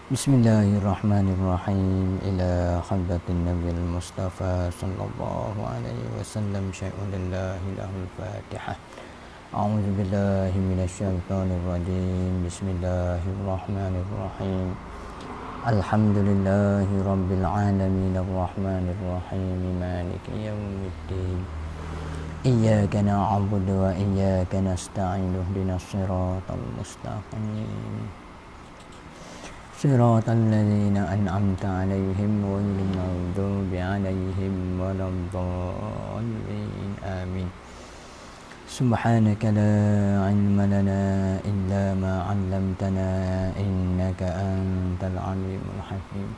Bismillahirrahmanirrahim. Ila hadratin Nabil Mustafa sallallahu alaihi wasallam syai'un lillahi lahul Fatihah. A'udzu billahi minasyaitonir rajim. Bismillahirrahmanirrahim. Alhamdulillahi rabbil alamin arrahmanir rahim maliki yaumiddin. Iyyaka na'budu wa iyyaka nasta'in ihdinas siratal mustaqim. صراط الذين أنعمت عليهم غير المغضوب عليهم ولا الضالين آمين سبحانك لا علم لنا إلا ما علمتنا إنك أنت العليم الحكيم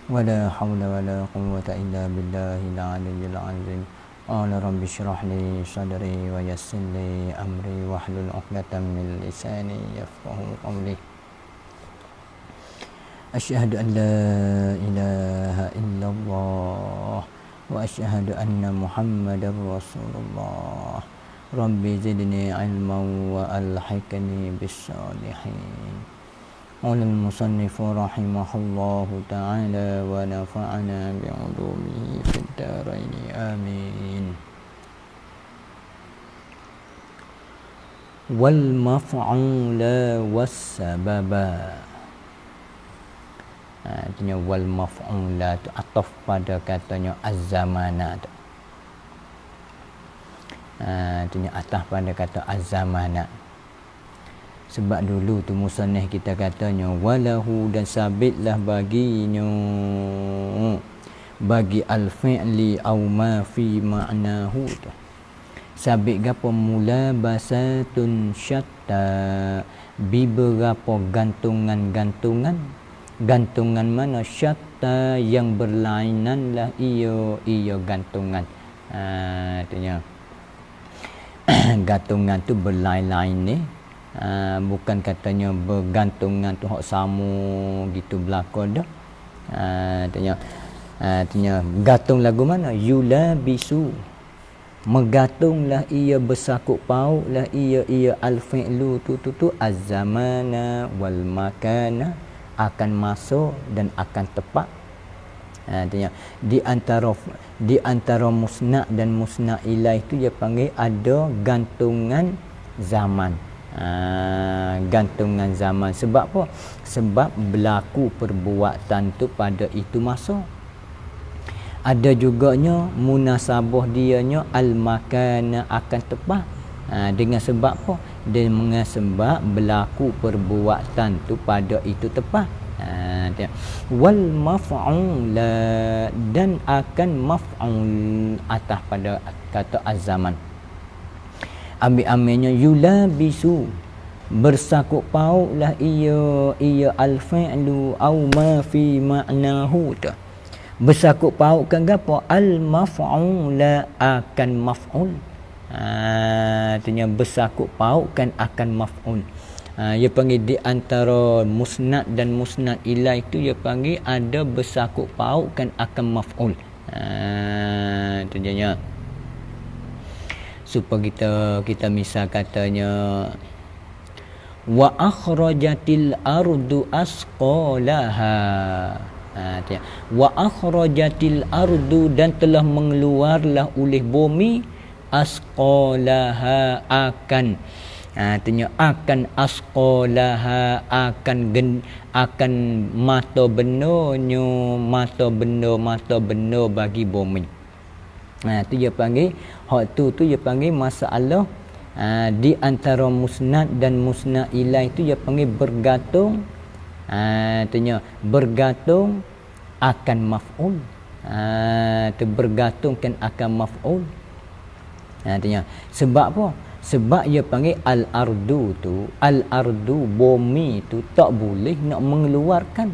ولا حول ولا قوة إلا بالله العلي العظيم قال رب اشرح لي صدري ويسر لي أمري واحلل عقدة من لساني يفقهوا قولي أشهد أن لا إله إلا الله وأشهد أن محمد رسول الله ربي زدني علما وألحقني بالصالحين قال المصنف رحمه الله تعالى ونفعنا بعلومه في الدارين آمين والمفعول والسبب artinya wal maf'ula tu ataf pada katanya az-zamana tu. Artinya ataf pada kata az-zamana. Sebab dulu tu musannif kita katanya walahu dan sabitlah baginya bagi al-fi'li au ma fi ma'nahu tu. Sabit gapo mula basatun syatta beberapa gantungan mana syatta yang berlainan lah ia gantungan. Artinya gantungan tu berlain-lain ni. Bukan katanya bergantungan tu hak sama gitu belaka dah. Artinya gantung lagu mana yula bisu megatunglah ia bersakut pautlah ia al-fi'lu tu az-zamana wal makana akan masuk dan akan tepat. Artinya di antara musnad dan musnad ilaih itu dia panggil ada gantungan zaman. Gantungan zaman sebab apa? Sebab berlaku perbuatan tu pada itu masa. Ada juganya munasabah dianya al-makana akan tepat. Dengan sebab apa? Dengan sebab berlaku perbuatan tu pada itu tepat. Wal maf'ula dan akan maf'ul atas pada kata az-zaman. Ambil-ambilnya yulabisu bersakut pautlah ia al-fi'lu au ma fi ma'nahu tu. Bersakut pautkan gapo al-maf'ula akan maf'ul. Artinya bersakut pautkan akan maf'ul. Ia panggil di antara musnad dan musnad ilaih itu ia panggil ada bersakut pautkan akan maf'ul. Tentunya supaya kita misal katanya wa akhrajatil ardu asqalaha. Wa akhrajatil ardu dan telah mengeluarlah oleh bumi asqalaha akan artinya akan asqalaha akan mata benda bagi bumi. Tu dia panggil hak tu dia panggil masalah di antara musnad dan musnad ilaih tu dia panggil bergantung. Artinya bergantung akan maf'ul. Tu bergantungkan akan maf'ul. Artinya sebab apa? Sebab ia panggil al-ardu tu, al-ardu bumi tu tak boleh nak mengeluarkan.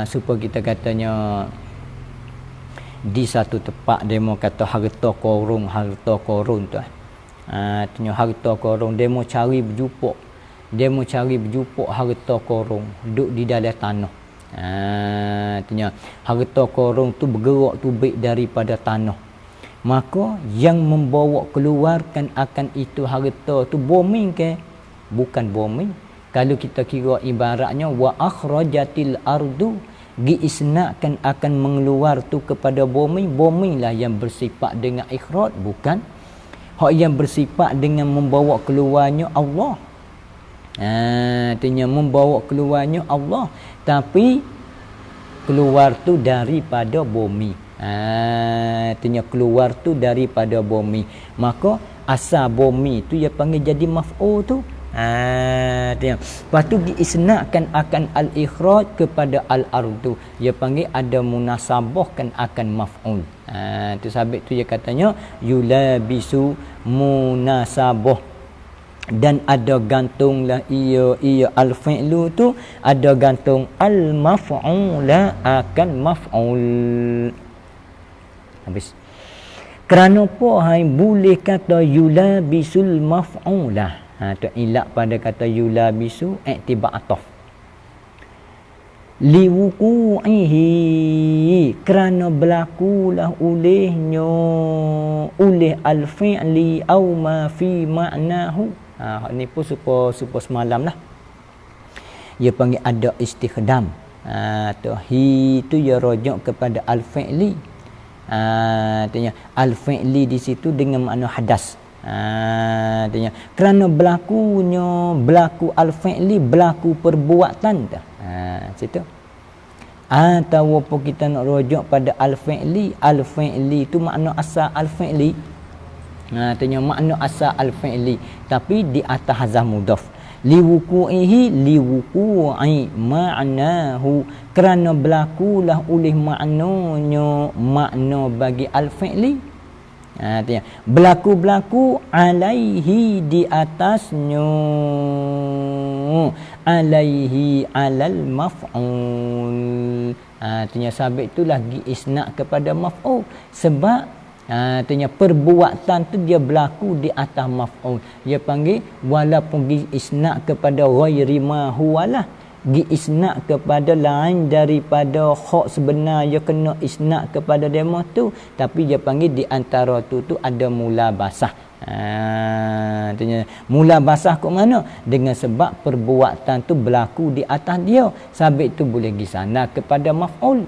Supaya kita katanya di satu tempat demo kata harta korun tu. Artinya harta korun demo cari berjupuk harta korun duduk di dalam tanah. Artinya harta korun tu bergerak tu baik daripada tanah. Maka yang membawa keluarkan akan itu harta tu bumi ke? Bukan bumi. Kalau kita kira ibaratnya wa akhrajatil ardu, diisnakkan akan mengeluar tu kepada bumi. Bumi lah yang bersifat dengan ikhraj, bukan hak yang bersifat dengan membawa keluarnya Allah. Artinya membawa keluarnya Allah, tapi keluar tu daripada bumi. Artinya keluar tu daripada bumi. Maka asal bumi tu dia panggil jadi maf'ul tu. Lepas tu diisnakkan akan al-ikhraj kepada al-ardu. Dia panggil ada munasabahkan akan maf'ul. Tu sabit tu dia katanya yulabisu munasabah. Dan ada gantunglah ia al-fi'lu tu, ada gantung al-maf'ula akan maf'ul. Habis. Kerana apa hai boleh kata yulabisul maf'ula? Tu ilak pada kata yulabisu i'tibar ataf. Liwuqu'ihi, kerana berlakulah olehnya oleh al-fi'li aw ma fi ma'nahu. Ni pun supaya semalam lah. Dia panggil ada istikhdam. Tu hi tu dia rujuk kepada al-fi'li. Artinya al-fi'li di situ dengan makna hadas. Artinya kerana berlaku al-fi'li, berlaku perbuatan tu. Situ. Atau apa kita nak rujuk pada al-fi'li, al-fi'li tu makna asal al-fi'li. Artinya makna asal al-fi'li, tapi di atas hazaf mudhaf. Liwuqu'ihi, liwuqu'i ma'nahu, kerana berlakulah oleh maknanya, makna bagi al-fi'li. Artinya berlaku alaihi, di atasnya, alaihi alal maf'ul. Artinya sabit tu lagi isnak kepada maf'ul, sebab artinya perbuatan tu dia berlaku di atas maf'ul. Dia panggil walaupun isnak kepada ghairi ma huwalah, isnak kepada lain daripada hak sebenar, dia kena isnak kepada demo tu, tapi dia panggil di antara tu ada mula basah. Artinya mula basah kat mana? Dengan sebab perbuatan tu berlaku di atas dia, sabit tu boleh pergi sana kepada maf'ul.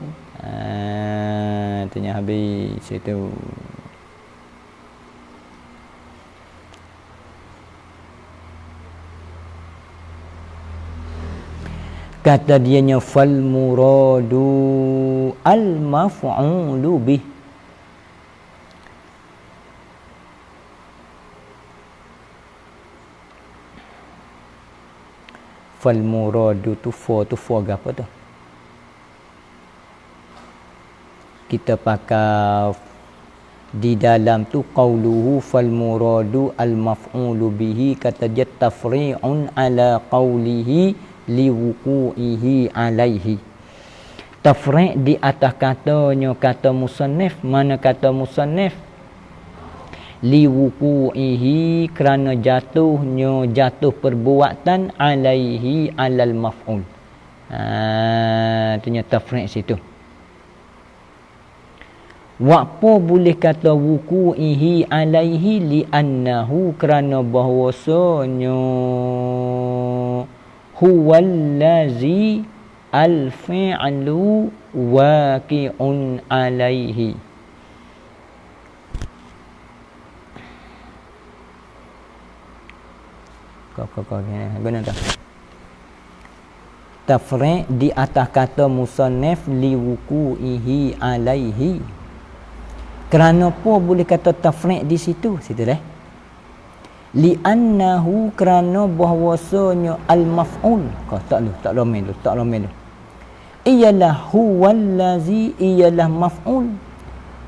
Artinya habis itu. Kata dianya fal muradu al maf'ulu bih. Fal muradu tu fa apa tu? Kita pakai di dalam tu qauluhu fal muradu al maf'ulu bihi, kata dia tafri'un ala qaulihi liwuqu'ihi alaihi. Tafri' di atas katanya kata musannif. Mana kata musannif? Liwuqu'ihi, kerana jatuh perbuatan alaihi alal maf'ul. Artinya tafri' situ. Waqpo boleh kata wuqu'ihi alaihi li'annahu, kerana bahawasanya huwallazi al-fi'lu waqi'un alaihi. Kau benar tak? Tafri' di atas kata musannif liwuqu'ihi alaihi. Kerana apa boleh kata tafri' di situ? Situ dah. Li'annahu, kerana bahawasanya al-maf'ul. Kau tak romen dulu. Ialah huwallazi, ialah maf'ul.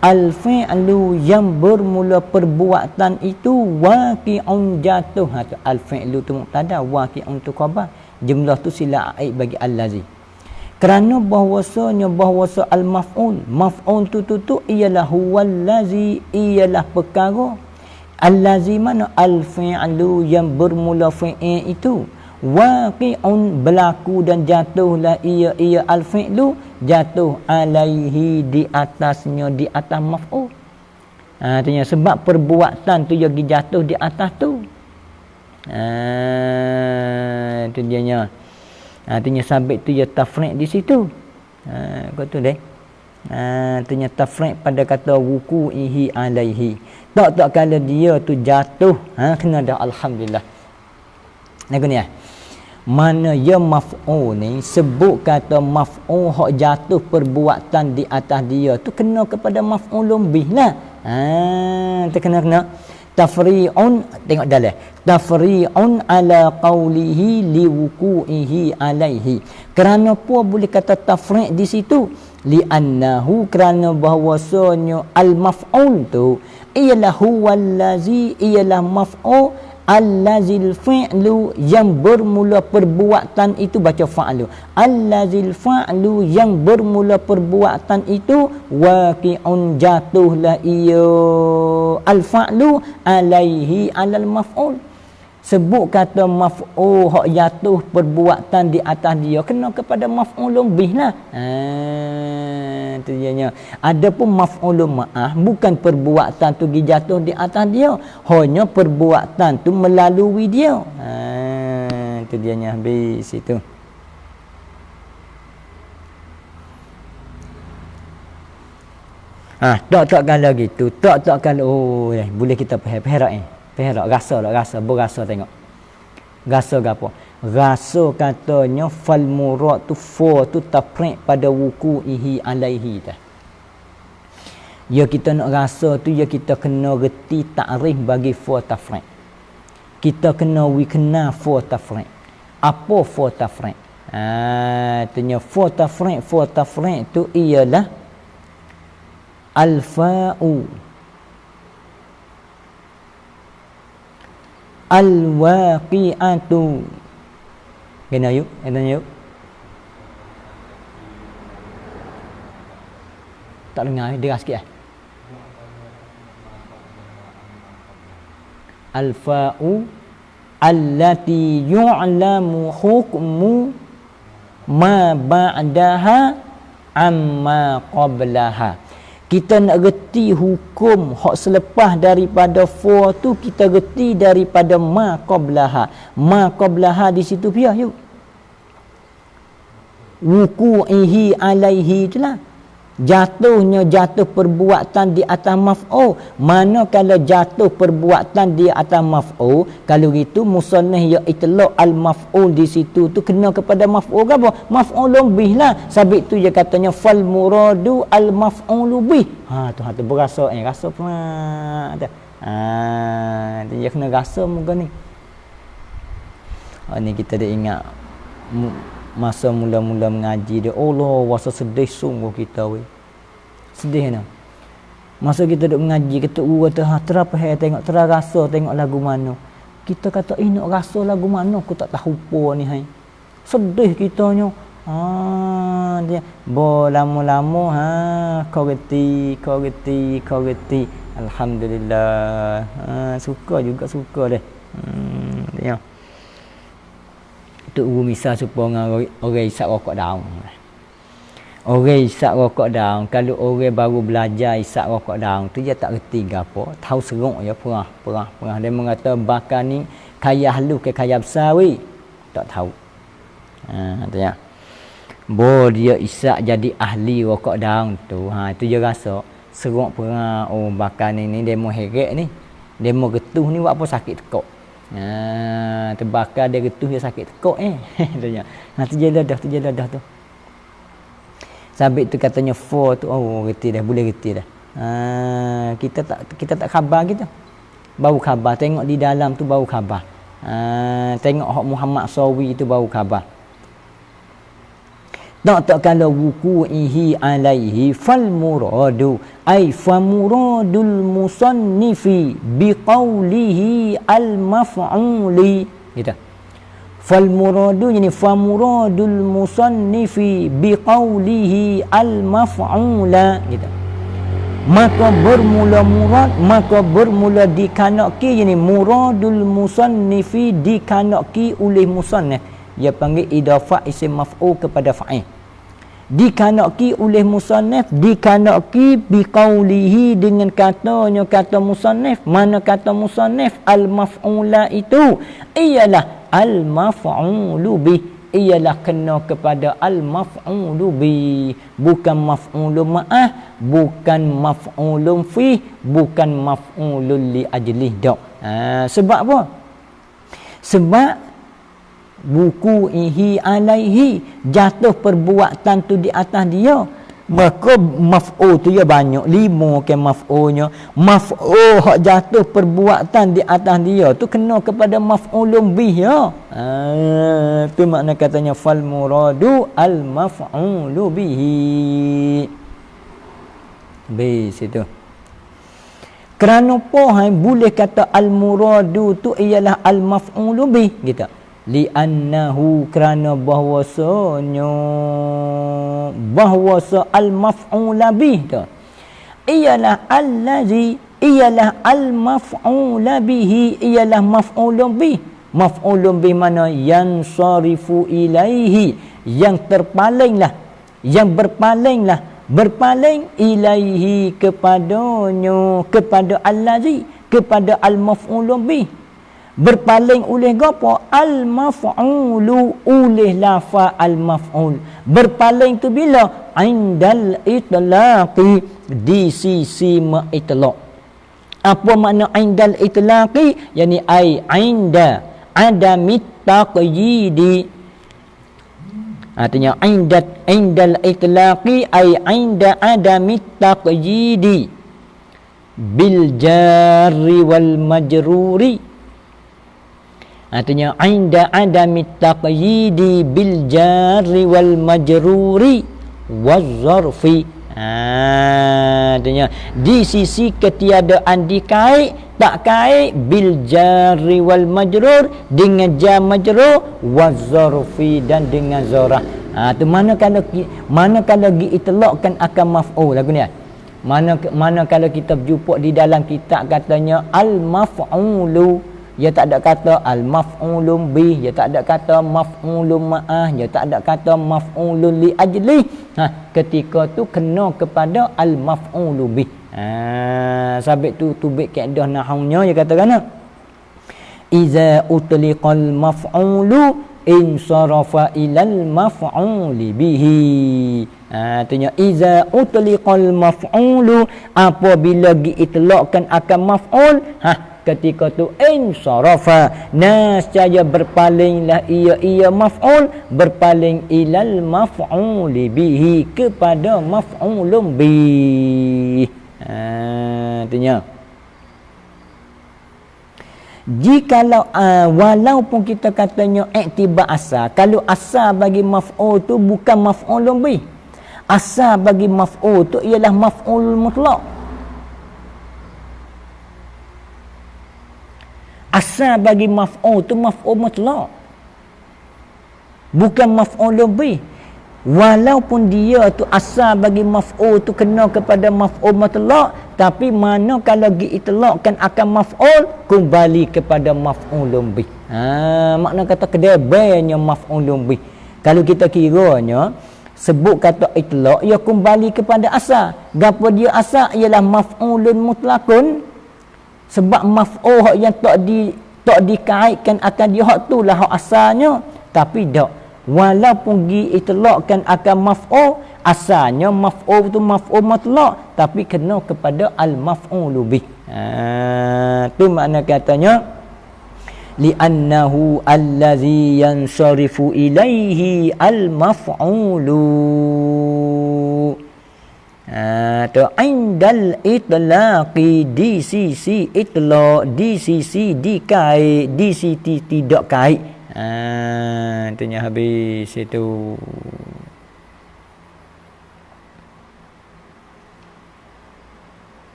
Al-fi'lu, yang bermula perbuatan itu, waqi'un jatuh. Al-fi'lu tu mubtada, waqi'un tu khabar. Jumlah tu sila aid bagi al-lazi. Kerana bahawasa al-maf'ul, maf'ul tu ialah huwallazi, ialah perkara. Allazi mana? Al-fi'lu, yang bermula fi'il itu. Waqi'un, berlaku dan jatuhlah ia al-fi'lu, jatuh alaihi, di atasnya, di atas maf'ul. Artinya sebab perbuatan tu jadi jatuh di atas tu. tu dianya. Artinya sabit tu ya tafriq di situ. Kau tu deh. Artinya tafriq pada kata wuku'ihi alaihi. Tak kala dia tu jatuh, kena dah alhamdulillah. Lagu ni mana ya maf'ul ni sebut kata maf'ul hak jatuh perbuatan di atas dia tu kena kepada maf'ulun bih lah. Tu kena tafri'un, tengok dalam tafri'un ala qawlihi liwuku'ihi alaihi. Kerana apa boleh kata tafri' di situ? Li'annahu, kerana bahawasanya al-maf'ul tu ialah huwallazi, ialah maf'ul allazil fi'lu, yang bermula perbuatan itu, baca fa'lu, allazil fa'lu, yang bermula perbuatan itu, waqi'un, jatuhlah ia al-fa'lu alaihi alal maf'ul. Sebut kata maf'ul hak jatuh perbuatan di atas dia kena kepada maf'ulun bih lah. Tu dianya. Adapun maf'ulun ma'ah bukan perbuatan tu jatuh di atas dia, hanya perbuatan tu melalui dia. Tu dianya habis itu. Tak kalau gitu, tak kalau boleh kita perak perak rasa berasa tengok. Rasa gapo? Rasa katanya fal murad tu fa tu tafriq pada wuku'ihi alaihi dah. Ya kita nak rasa tu ya kita kena reti takrif bagi fa tafriq. Kita kena kenal fa tafriq. Apa fa tafriq? Tanya fa tafriq tu ialah al-fa'u al-waqi'atu. Kena yuk, tak dengar dia sikit al-fa'u allati yu'lamu hukmu ma ba'daha amma qablaha. Kita nak reti hukum hak selepas daripada fa tu, kita reti daripada ma qablaha. Ma qablaha di situ piah yuk. Wuku'ihi alaihi itulah. Jatuh perbuatan di atas maf'ul. Mana kalau jatuh perbuatan di atas maf'ul, kalau gitu musannif ya itlaq al-maf'ul di situ tu kena kepada maf'ul ke apa? Maf'ulun bih lah. Sabit tu dia katanya fal muradu al-maf'ulu bih. Tu berasa rasa pernah ada. Dia kena rasa muka ni. Ni kita dah ingat masa mula-mula mengaji dia, Allah rasa sedih sungguh kita weh. Sedih nah. Masa kita duk mengaji, kita kata terapa tengok terasa tengok lagu mana. Kita kata nak rasa lagu mana aku tak tahu apa ni hai. Sedih kitanya. Dia lama-lama kau reti. Alhamdulillah. Suka deh. Tengok. Tu misal supaya orang isap rokok daun. Orang isap rokok daun, kalau orang baru belajar isap rokok daun tu dia tak reti gapo, tahu seruk ya perah. Dia mengata bakar ni kaya halus ke kaya besar weh. Tak tahu. Tanya. Dia isap jadi ahli rokok daun tu. Itu dia rasa seruk perah. Bakar ni demo heret ni. Demo getuh ni buat apa sakit tekuk. Terbakar dia getuh dia sakit tekuk tanya. Tu je dadah tu. Sabit tu katanya fa tu reti dah, boleh reti dah. Kita tak khabar kita. Baru khabar, tengok di dalam tu baru khabar. Tengok hak Muhammad Sawi tu baru khabar. Tak kalau wuku'ihi alaihi fal muradu ay fa muradul musannifi biqaulihi al maf'uli gitu. Fal muradu yani fa muradul musannifi biqaulihi al maf'ula gitu. Maka bermula dikanaki yani muradul musannifi dikanaki oleh musannif. Dia panggil idafah isim maf'ul kepada fa'il. dikanaki oleh musannaf, dikanaki biqaulihi dengan katanya kata musannaf. Mana kata musannaf? Al maf'ula itu ialah al maf'ulu bih, ialah kena kepada al maf'ulu bih, bukan maf'ulun ma'ah, bukan maf'ulun fi, bukan maf'ulun li ajlih dak. Sebab apa? Sebab buku ihi alaihi, jatuh perbuatan tu di atas dia, maka maf'ul tu ya banyak, 5 ke maf'ulnya. Maf'ul hak jatuh perbuatan di atas dia tu kena kepada maf'ulun bih ya. Tu makna katanya fal muradu al maf'ulu bihi. Bis itu. Kerana apa boleh kata al muradu tu ialah al maf'ulu bih kita? Li'annahu, kerana bahwasa al maf'ula bih tu ialah allazi, ialah al maf'ula bihi, ialah maf'ulun bih. Maf'ulun bih mana? Yansarifu ilaihi, yang terpalinglah, yang berpaling ilaihi kepadanya, kepada allazi, kepada al maf'ulun bih. Berpaling oleh gapo? Al maf'ulu, oleh lafaz al maf'ul. Berpaling tu bila? Indal itlaqi, di sisi maitlaq. Apa makna indal itlaqi? Yani ai inda adamit taqyidi. Artinya indal itlaqi ai inda adamit taqyidi bil jarri wal majruri. Artinya inda adami taqyidi bil jarri wal majruri waz zarfi. Artinya di sisi ketiadaan dikait, tak kait bil jarri wal majrur, dengan jar majrur, waz zarfi, dan dengan zarah. Tu manakala diitlaqkan akan maf'ul lagu ni. Mana kalau kita jumpa di dalam kitab katanya al maf'ulu, dia tak ada kata al-maf'ulun bih, dia tak ada kata maf'ulun ma'ah, dia tak ada kata maf'ulun li ajli. Ketika tu kena kepada al-maf'ulu bih. Sabit tu tubik kaedah nahawnya dia kata kan, iza utliqal maf'ulu insarafa ilal maf'uli bihi. Artinya iza utliqal maf'ulu, apabila diitlaqkan akan maf'ul, ketika tu insarafa, nascaya berpalinglah ia maf'ul, berpaling ilal maf'uli bihi, kepada maf'ulun bih. Artinya jikalau walaupun kita katanya iktibar asal, kalau asal bagi maf'ul tu bukan maf'ulun bih, asal bagi maf'ul tu ialah maf'ul mutlaq. Asal bagi maf'ul tu maf'ul mutlaq, bukan maf'ulun bih. Walaupun dia tu asal bagi maf'ul tu kena kepada maf'ul mutlaq, tapi mana kalau diitlaqkan akan maf'ul, kembali kepada maf'ulun bih. Makna kata kedebainya maf'ulun bih. Kalau kita kiranya sebut kata itlaq, ia kembali kepada asal. Gapo dia asal? Ialah maf'ulun mutlaqun. Sebab maf'ul yang tak dikaitkan akan dia hak tu lah hak asalnya. Tapi tak, walaupun diitlaqkan akan maf'ul, asalnya maf'ul tu maf'ul mutlaq, tapi kena kepada al maf'ulu bih. Tu makna katanya li'annahu allazi yansarifu ilaihi al maf'ulu. Tu indal itlaqi, di sisi itlaq, di sisi dikait, di sisi tidak kait. Itunya habis itu.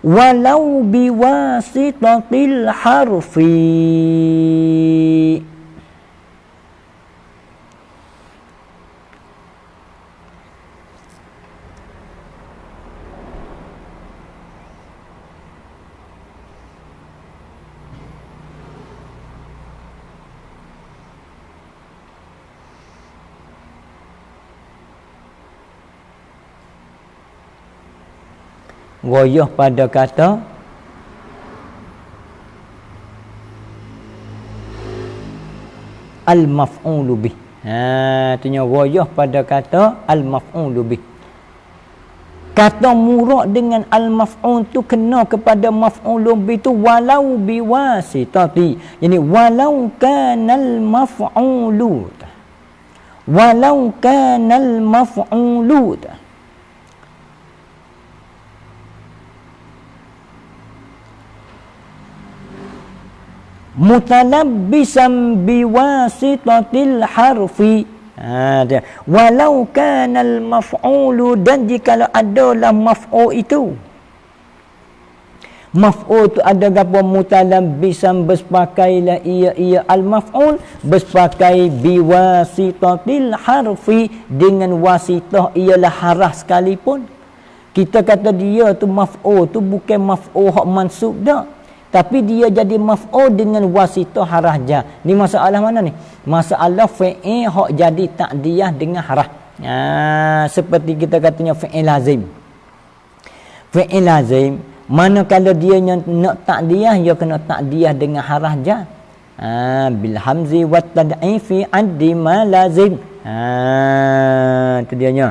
Walau biwasitatil harfi, Royah pada kata al-maf'ulu bih. Artinya royah pada kata al-maf'ulu bih. Kata murad dengan al-maf'ul tu kena kepada maf'ulun bih tu walau biwasitati. Yani walau kanal maf'ulu. Walau kanal maf'ulu. Mutalabbisan biwasitatil harfi. Walau kanal maf'ulu, dan jikalau adalah maf'ul itu, maf'ul tu ada gapo mutalabbisan berpakailah ia al-maf'ul berpakai biwasitatil harfi, dengan wasitah ialah harah sekalipun. Kita kata dia tu maf'ul tu bukan maf'ul hak mansub dak, tapi dia jadi maf'ul dengan wasitah harah ja. Ni masalah mana ni? Masalah fi'il hak jadi ta'diyah dengan harah. Seperti kita katanya fi'il lazim. Fi'il lazim, manakala dia nak ta'diyah, dia kena ta'diyah dengan harah ja. Bil hamzi wat tad'ifi addi ma lazim. Itu dianya.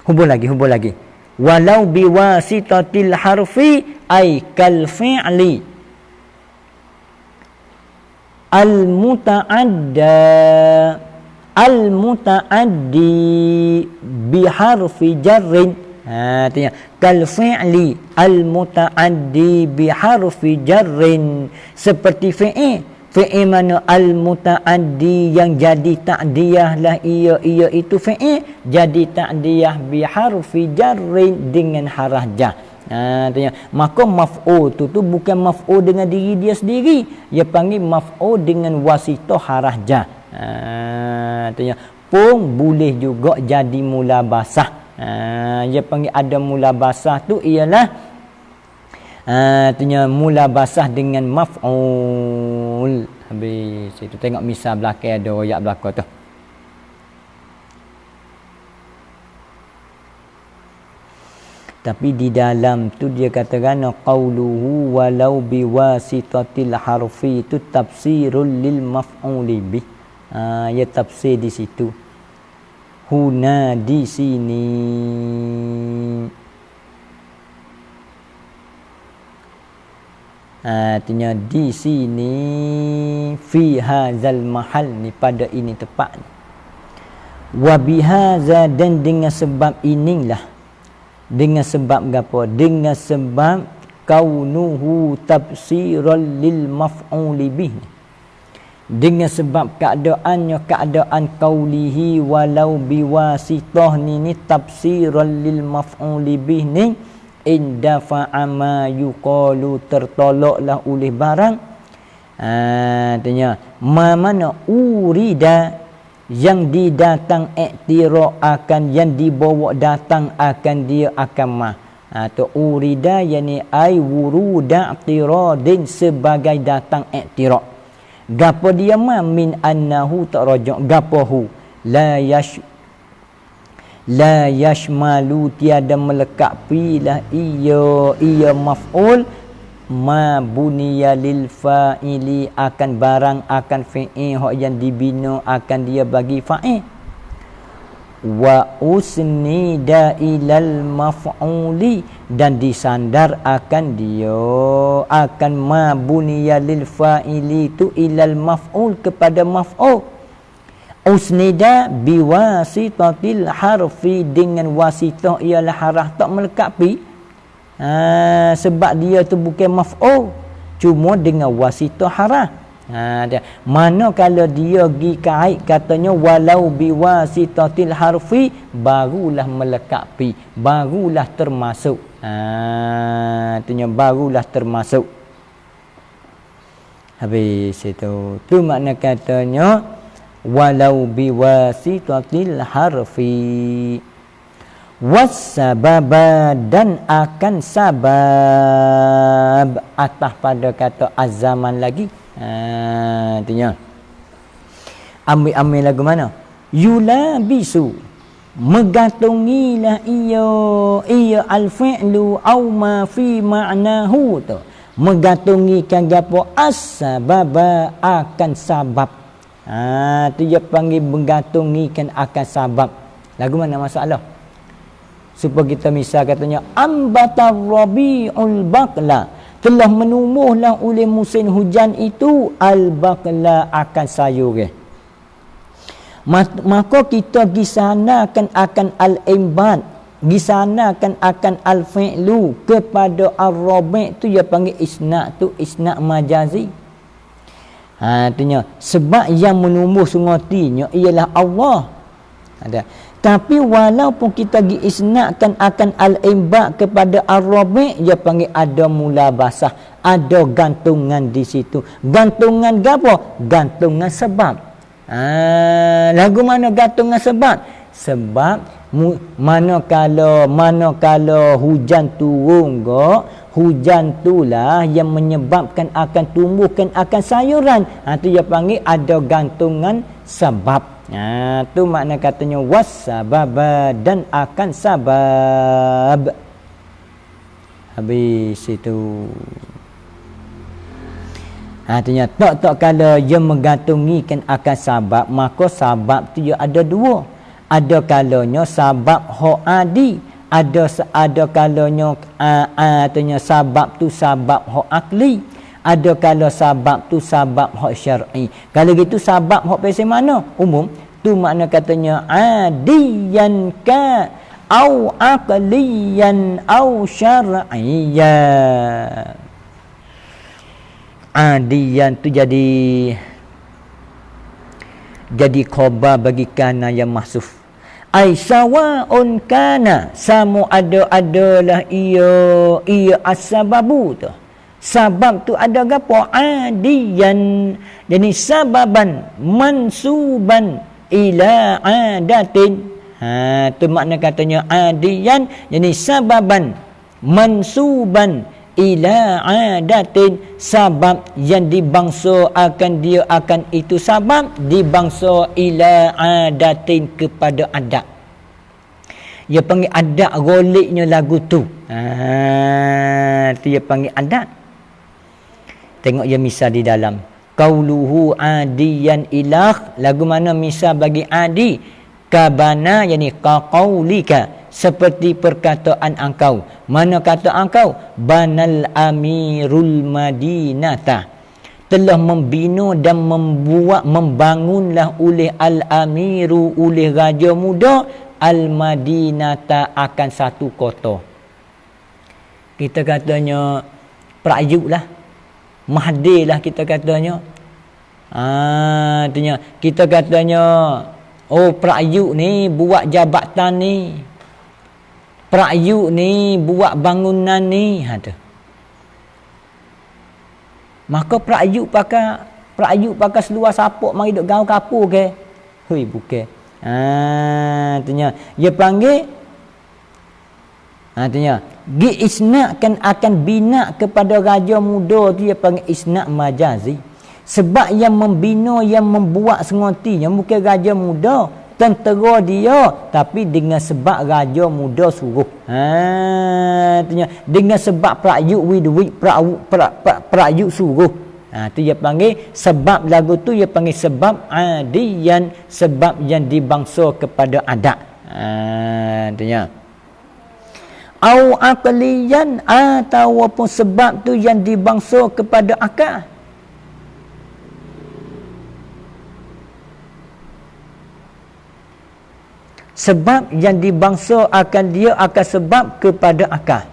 Hubung lagi. Walau biwasitatil harfi ay kal fi'li al-muta'addi biharfi jarrin. Artinya kal fi'li al-muta'addi biharfi jarrin, seperti fi'il mana al-muta'addi yang jadi ta'diyah lah ia itu fi'il jadi ta'diyah biharfi jarrin dengan harah jar. Maka maf'ul tu bukan maf'ul dengan diri dia sendiri, dia panggil maf'ul dengan wasitah harah jar. Pun boleh juga jadi mulabasah. Dia panggil ada mulabasah tu ialah mulabasah dengan maf'ul. Habis itu tengok misal belakang ada ayat belakang tu. Tapi di dalam tu dia katakan qauluhu walau biwasitatil harfi, itu tafsirul lil maf'uli bih. Ya tafsir di situ. Huna di sini. Artinya di sini fi hadzal mahal ni, pada ini tempat. Wa bihaza, dan dengan sebab inilah. Dengan sebab apa? Dengan sebab kaunuhu tafsiran lil maf'uli bih. Dengan sebab keadaan qaulihi walau biwasitah ni tafsiran lil maf'uli bih ni, indafa'a ma yuqalu, tertolaklah oleh barang. Artinya mana urida, yang didatang i'tira akan, yang dibawa datang akan dia akan atau urida yani ai wuruda i'tiradin, sebagai datang i'tira. Gapo dia min annahu tarajjah, gapohu la yashmalu, tiada melekapi lah ia maf'ul ma buniya lil fa'ili, akan barang akan fi'il hak yang dibina akan dia bagi fa'il. Wa usnida ilal maf'uli, dan disandar akan dia akan ma buniya lil fa'ili tu ilal maf'ul, kepada maf'ul. Usnida biwasitatil harfi, dengan wasitah ialah harah tak melekapi. Sebab dia tu bukan maf'ul, cuma dengan wasitah harah. Mana kalau dia pergi kait katanya walau biwasitatil harfi, barulah melekapi, barulah termasuk. Artinya barulah termasuk. Habis itu. Tu makna katanya walau biwasitatil harfi. Wasababa, dan akan sabab, atas pada kata azaman lagi. Artinya ambil lagu mana? Yulabisu. Megantungilah ia al-fi'lu au ma fi ma'nahu tu. Megantungikan gapo as-sababa akan sabab. Tu dia panggil menggantungikan akan sabab. Lagu mana masalah? Supaya kita misal katanya ambatar rabiul baqla, telah menumbuhlah oleh musim hujan itu al-baqla akan sayur. Maka kita gisanakan akan al-imbat, gisanakan akan al-fi'lu kepada ar-rabi' tu dia panggil isna' tu isna' majazi. Artinya sebab yang menumbuh sungotinya ialah Allah. Ada. Tapi walaupun kita gi isna'kan akan al-imba' kepada ar-rabi', dia panggil ada mula basah, ada gantungan di situ. Gantungan gapo? Gantungan sebab. Lagu mana gantungan sebab? Sebab manakala hujan turun hujan itulah yang menyebabkan akan tumbuhkan akan sayuran. Tu dia panggil ada gantungan sebab. Tu makna katanya was-sababa dan akan sabab. Habis itu. Artinya tak kala dia menggantungikan akan sabab, maka sabab tu dia ada dua. Ada kalanya sabab adi, ada kalanya artinya sabab tu sabab akli. Ada kala sabab tu sabab hak syar'i. Kalau gitu sabab hak pasal mana? Umum. Tu makna katanya adiyan ka au aqliyan au syar'iyyan. Adiyan tu jadi khabar bagi kana yang mahsuf. Ai sawa'un kana, sama adalah ia as-sababu tu. Sabab tu ada gapo? Adiyan. Jadi sababan mansuban ila adatin. Tu makna katanya adiyan. Jadi sababan mansuban ila adatin. Sabab yang dibangsa akan dia akan itu sabab dibangsa ila adatin kepada adat. Dia panggil adat goliknya lagu tu. Dia panggil adat. Tengok dia misal di dalam qauluhu adiyan ilah. Lagu mana misal bagi adi? Kabana, yani qaqaulika, seperti perkataan engkau. Mana kata engkau? Banal amirul madinata, telah membina dan membangunlah oleh al-amiru, oleh raja muda, al-madinata, akan satu kota. Kita katanya Prajuk lah, Mahdi lah kita katanya. Artinya kita katanya Prajuk ni buat jabatan ni, Prajuk ni buat bangunan ni. Maka Prajuk pakai seluar sapuk mari duk gaul kapur ke? Hui bukan. Artinya dia panggil artinya gi isna'kan akan bina kepada raja muda tu, dia panggil isna' majazi. Sebab yang membina, yang membuat sengotinya bukan raja muda, tentera dia, tapi dengan sebab raja muda suruh. Artinya dengan sebab Prajuk Prajuk suruh. Tu dia panggil sebab lagu tu, dia panggil sebab adiyan, sebab yang dibangsa kepada adat. Artinya au aqliyan, ataupun sebab tu yang dibangsa kepada akal. Sebab yang dibangsa akan dia akan sebab kepada akal.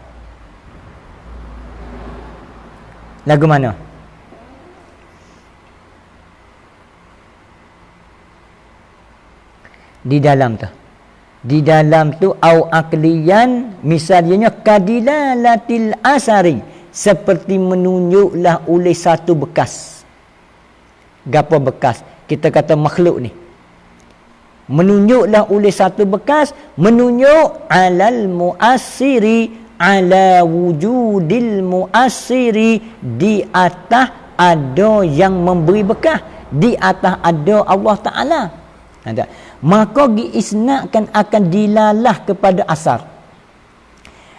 Lagu mana? Di dalam tu au aqliyan, misalnya kadilalatil asari, seperti menunjuklah oleh satu bekas. Gapo bekas? Kita kata makhluk ni menunjuklah oleh satu bekas, menunjuk alal muassiri, ala wujudil muassiri, di atas ada yang memberi bekas, di atas ada Allah Ta'ala. Ada. Maka diisnadkan akan dilalah kepada asar.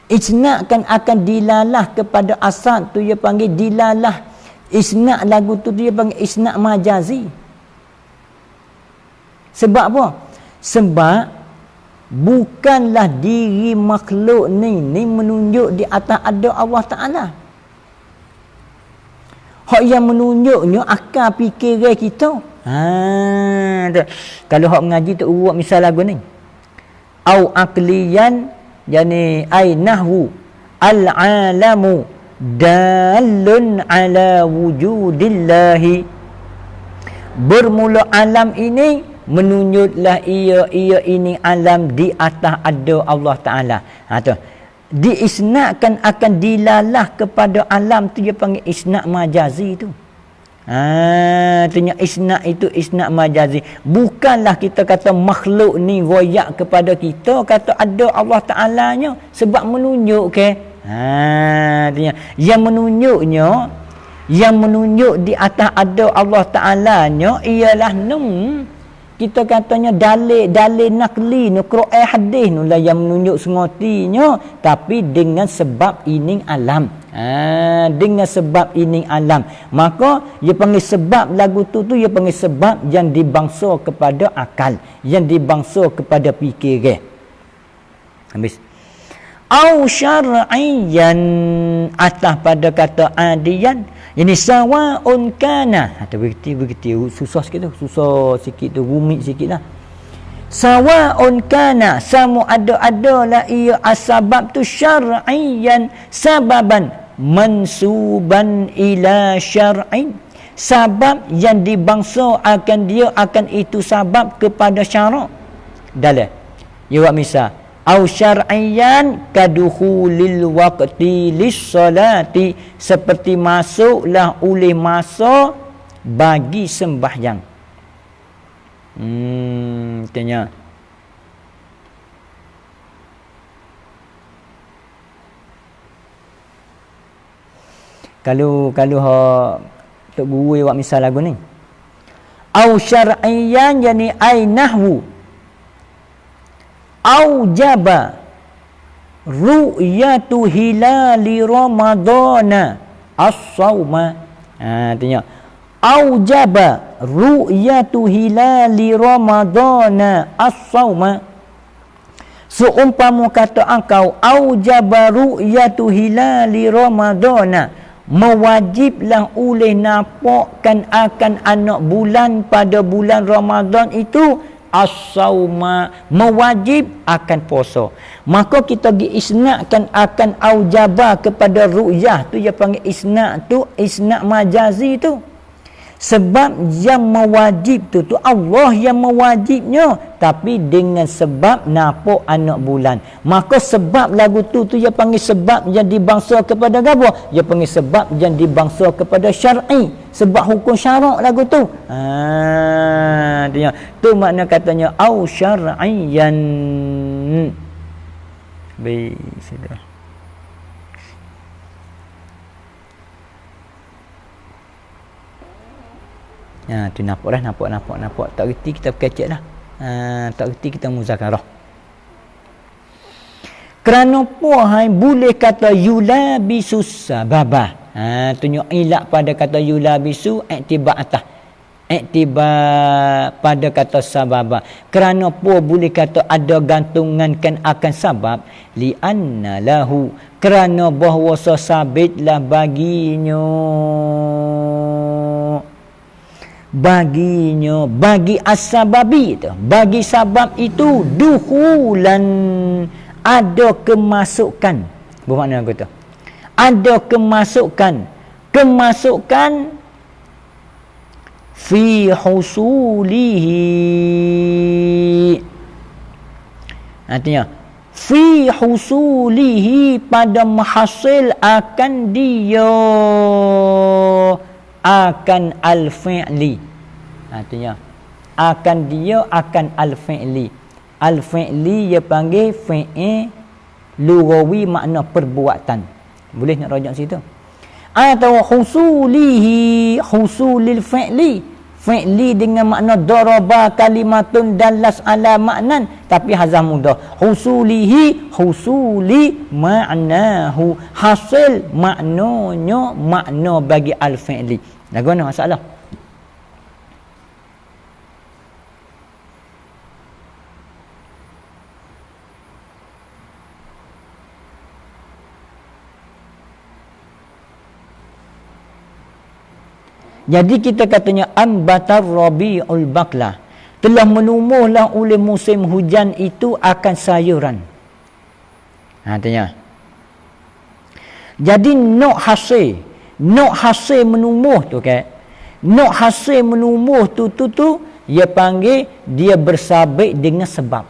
Isnadkan akan dilalah kepada asar tu dia panggil dilalah. Isnad lagu tu dia panggil isnad majazi. Sebab apa? Sebab bukanlah diri makhluk ni menunjuk di atas ada Allah Ta'ala. Hak yang menunjuknya akal fikiran kita. Kalau hak mengaji tu urut misal lagu ni. Au aqliyan yani ay nahwu al-alamu dalun ala wujudillahi. Bermula alam ini menunjuklah ia ini alam di atas ada Allah Ta'ala. Tu diisnadkan akan dilalah kepada alam tu dia panggil isnad majazi tu. Artinya isnad itu isnad majazi. Bukanlah kita kata makhluk ni royak kepada kita kata ada Allah Ta'alanya sebab menunjuk ke. Artinya yang menunjuk di atas ada Allah Ta'alanya ialah kita katanya dalil nakli nu Quran hadis nu lah yang menunjuk sengotinya, tapi dengan sebab ini alam. Dengan sebab ini alam, maka dia panggil sebab lagu tu dia panggil sebab yang dibangsa kepada akal, yang dibangsa kepada fikiran. Habis. Au syar'iyyan atas pada kata adiyan, ini sawa'un kana. Atau begitu susah sikit tu, susah sikit tu, rumit sikit lah. Sawa'un kana, sama ada-adalah ia asbab tu syar'iyyan sababan mansuban ila syar'in, sabab yang dibangsa akan dia akan itu sabab kepada syarak. Dalam ya misal au syar'iyyan kadukhulil waqti lis-salati, seperti masuklah oleh masa bagi sembahyang. Tanya. Kalau Tok Guru buat misal lagu ni. Au syar'iyyan yani ai nahwu aujaba ru'yatu hilali ramadana as-sawma. Artinya aujaba ru'yatu hilali ramadana as-sawma, seumpama kata engkau aujaba ru'yatu hilali ramadana, mewajiblah oleh nampakkan akan anak bulan pada bulan Ramadan itu as-sauma, mewajib akan puasa. Maka kita diisnadkan akan aujaba kepada ru'yah tu dia panggil isnad tu isnad majazi tu. Sebab yang mewajib tu Allah yang mewajibnya, tapi dengan sebab nampak anak bulan. Maka sebab lagu tu dia panggil sebab yang dibangsa kepada apa? Dia panggil sebab yang dibangsa kepada syar'i, sebab hukum syarak lagu tu. Dia tu makna katanya au syar'iyyan. Baik, sudah. Tu nampak. Tak reti kita berkecek dah. Tak reti kita muzakarah. Kerana puhai boleh kata yulabisus sababah. Tunjuk ilak pada kata yulabisu iktibar atas. Iktibar pada kata sababah. Kerana puh boleh kata ada gantungankan akan sabab. Li'anna lahu. Kerana bahawa sabitlah bagi as-sababi itu, bagi sabab itu dukhulan, ada kemasukan. Bermakna kata ada kemasukan fi husulihi, artinya fi husulihi pada menghasil akan dia akan al-fi'li. Artinya akan dia akan al-fi'li. Al-fi'li dia panggil fi'il lughawi, makna perbuatan. Boleh nak rujuk situ. Atau husulil fi'li fi'li dengan makna daraba kalimatun dallas ala maknan, tapi hazah mudah. Husuli ma'nahu, hasil maknanya makna bagi al-fi'li. Lagu mana masalah? Jadi kita katanya ambatar rabiul baklah, telah menumbuhlah oleh musim hujan itu akan sayuran. Tanya. Jadi nak hasil menumbuh tu kan. Nak hasil menumbuh tu dia panggil dia bersabit dengan sebab.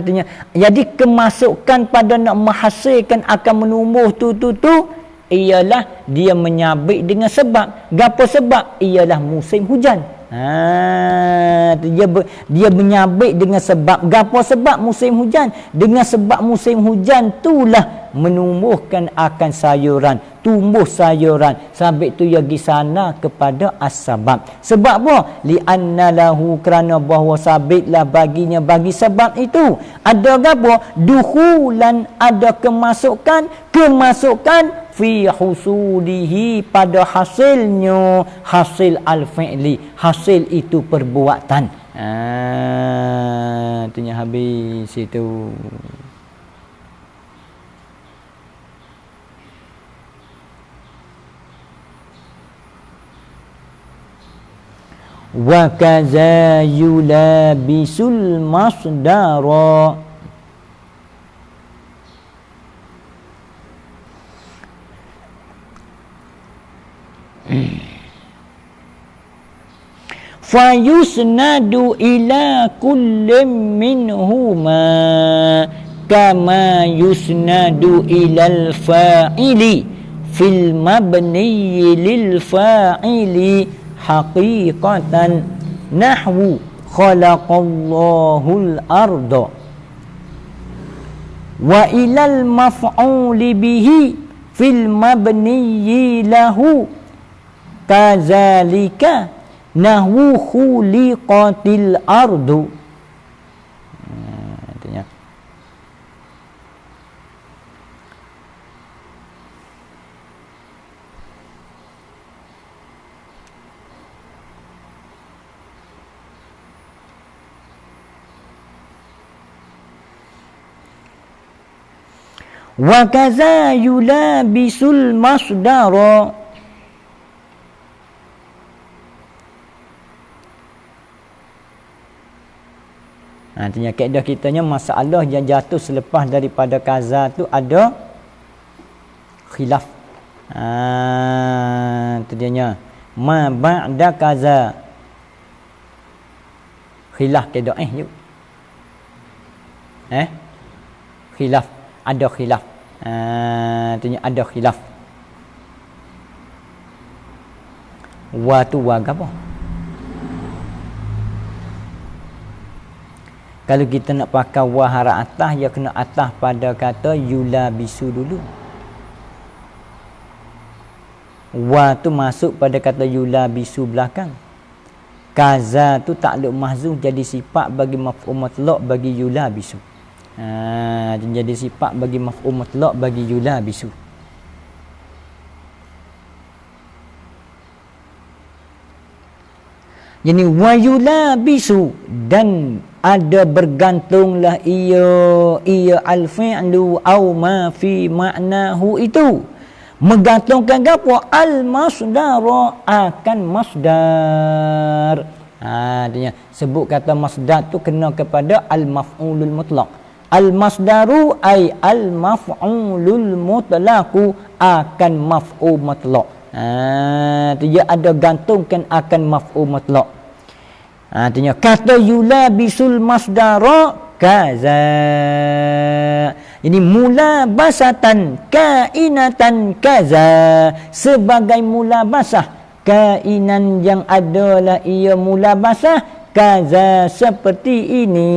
Tanya. Jadi kemasukan pada nak menghasilkan akan menumbuh tu ialah dia menyabit dengan sebab. Gapo sebab? Ialah musim hujan. Dia menyabit dengan sebab. Gapo sebab musim hujan? Dengan sebab musim hujan itulah menumbuhkan akan sayuran, tumbuh sayuran. Sabit tu ya gi sana kepada as-sabab. Sebab apa? Li'anna lahu, kerana bahawa sabitlah baginya bagi sebab itu ada gapo? Dukhulan, ada kemasukan fi husulihi, pada hasilnya, hasil al-fi'li, hasil itu perbuatan. Itunya habis itu. Wa kaza yulabisul masdara, fayusnadu ila kullin minhuma kama yusnadu ilal fa'ili fil mabni lil fa'ili haqiqatan, nahwu khalaqallahul arda, wa ilal maf'uli bihi fil mabni lahu kazalika nahwu khuliqatil ardu. Artinya wa kaza yulabisul masdara, artinya kaedah kitanya masalah yang jatuh selepas daripada kaza tu ada khilaf. Itu dianya ma ba'da kaza, khilaf kaedah yuk. Khilaf, ada khilaf. Artinya ada khilaf. Wa tu wa apa? Kalau kita nak pakai wa harap atas, ya kena atas pada kata yulabisu dulu. Wa tu masuk pada kata yulabisu belakang. Kaza tu takluk mahzuf jadi sifat bagi maf'ul mutlaq bagi yulabisu. Jadi sifat bagi maf'ul mutlaq bagi yulabisu. Jadi wa yulabisu, dan ada bergantunglah ia al-fi'lu au ma fi ma'nahu, itu menggantungkan gapo? Al-masdara, akan masdar. Artinya sebut kata masdar tu kena kepada al-maf'ulul mutlaq. Al-masdaru ay al-maf'ulul mutlaqu, akan maf'ul mutlaq. Dia ada gantungkan akan maf'ul mutlaq. Artinya kata yulabisul masdara kaza, ini mulabasatan kainatan kaza, sebagai mulabasah kainan yang adalah ia mulabasah kaza seperti ini.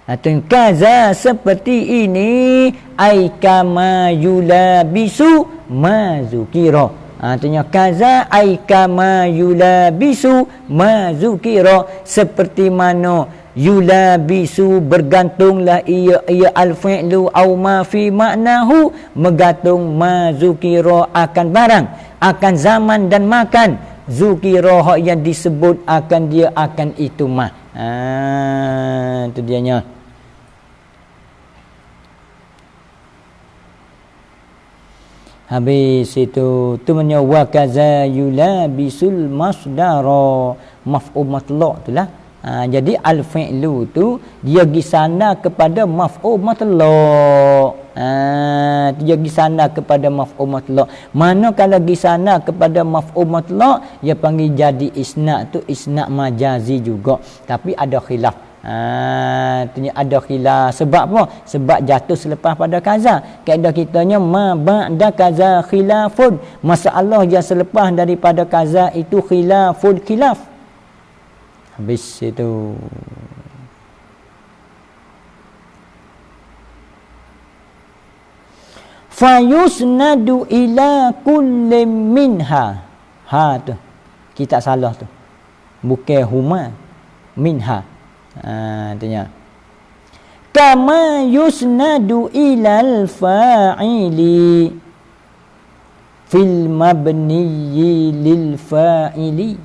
Atau kaza seperti ini ai kama yulabisu mazukira. Artinya kaza ai kama yulabisu mazukira, seperti mana yulabisu bergantunglah ia al-fi'lu au ma fi maknahu, bergantung mazukira akan barang, akan zaman dan makan. Zukira yang disebut akan dia akan itu mah. Itu dianya. Habis itu tu maknanya wa kaza yulabisul masdara, maf'ul matlaq itulah. Jadi al-fi'lu tu dia pergi sana kepada maf'ul matlaq. Dia pergi sana kepada maf'ul matlaq. Mana kalau pergi sana kepada maf'ul matlaq, dia panggil jadi isnad tu isnad majazi juga. Tapi ada khilaf. Ada khilaf. Sebab apa? Sebab jatuh selepas pada kaza. Kaedah kitanya ma ba'da kaza khilafun. Masalah yang selepas daripada kaza itu khilafun khilaf. Habis itu. Fayusnadu ila kulli minha. Tu. Kita salah tu. Bukan huma. Minha. Artinya kama yusnadu ilal fa'ili fil mabniyyi lil fa'ili.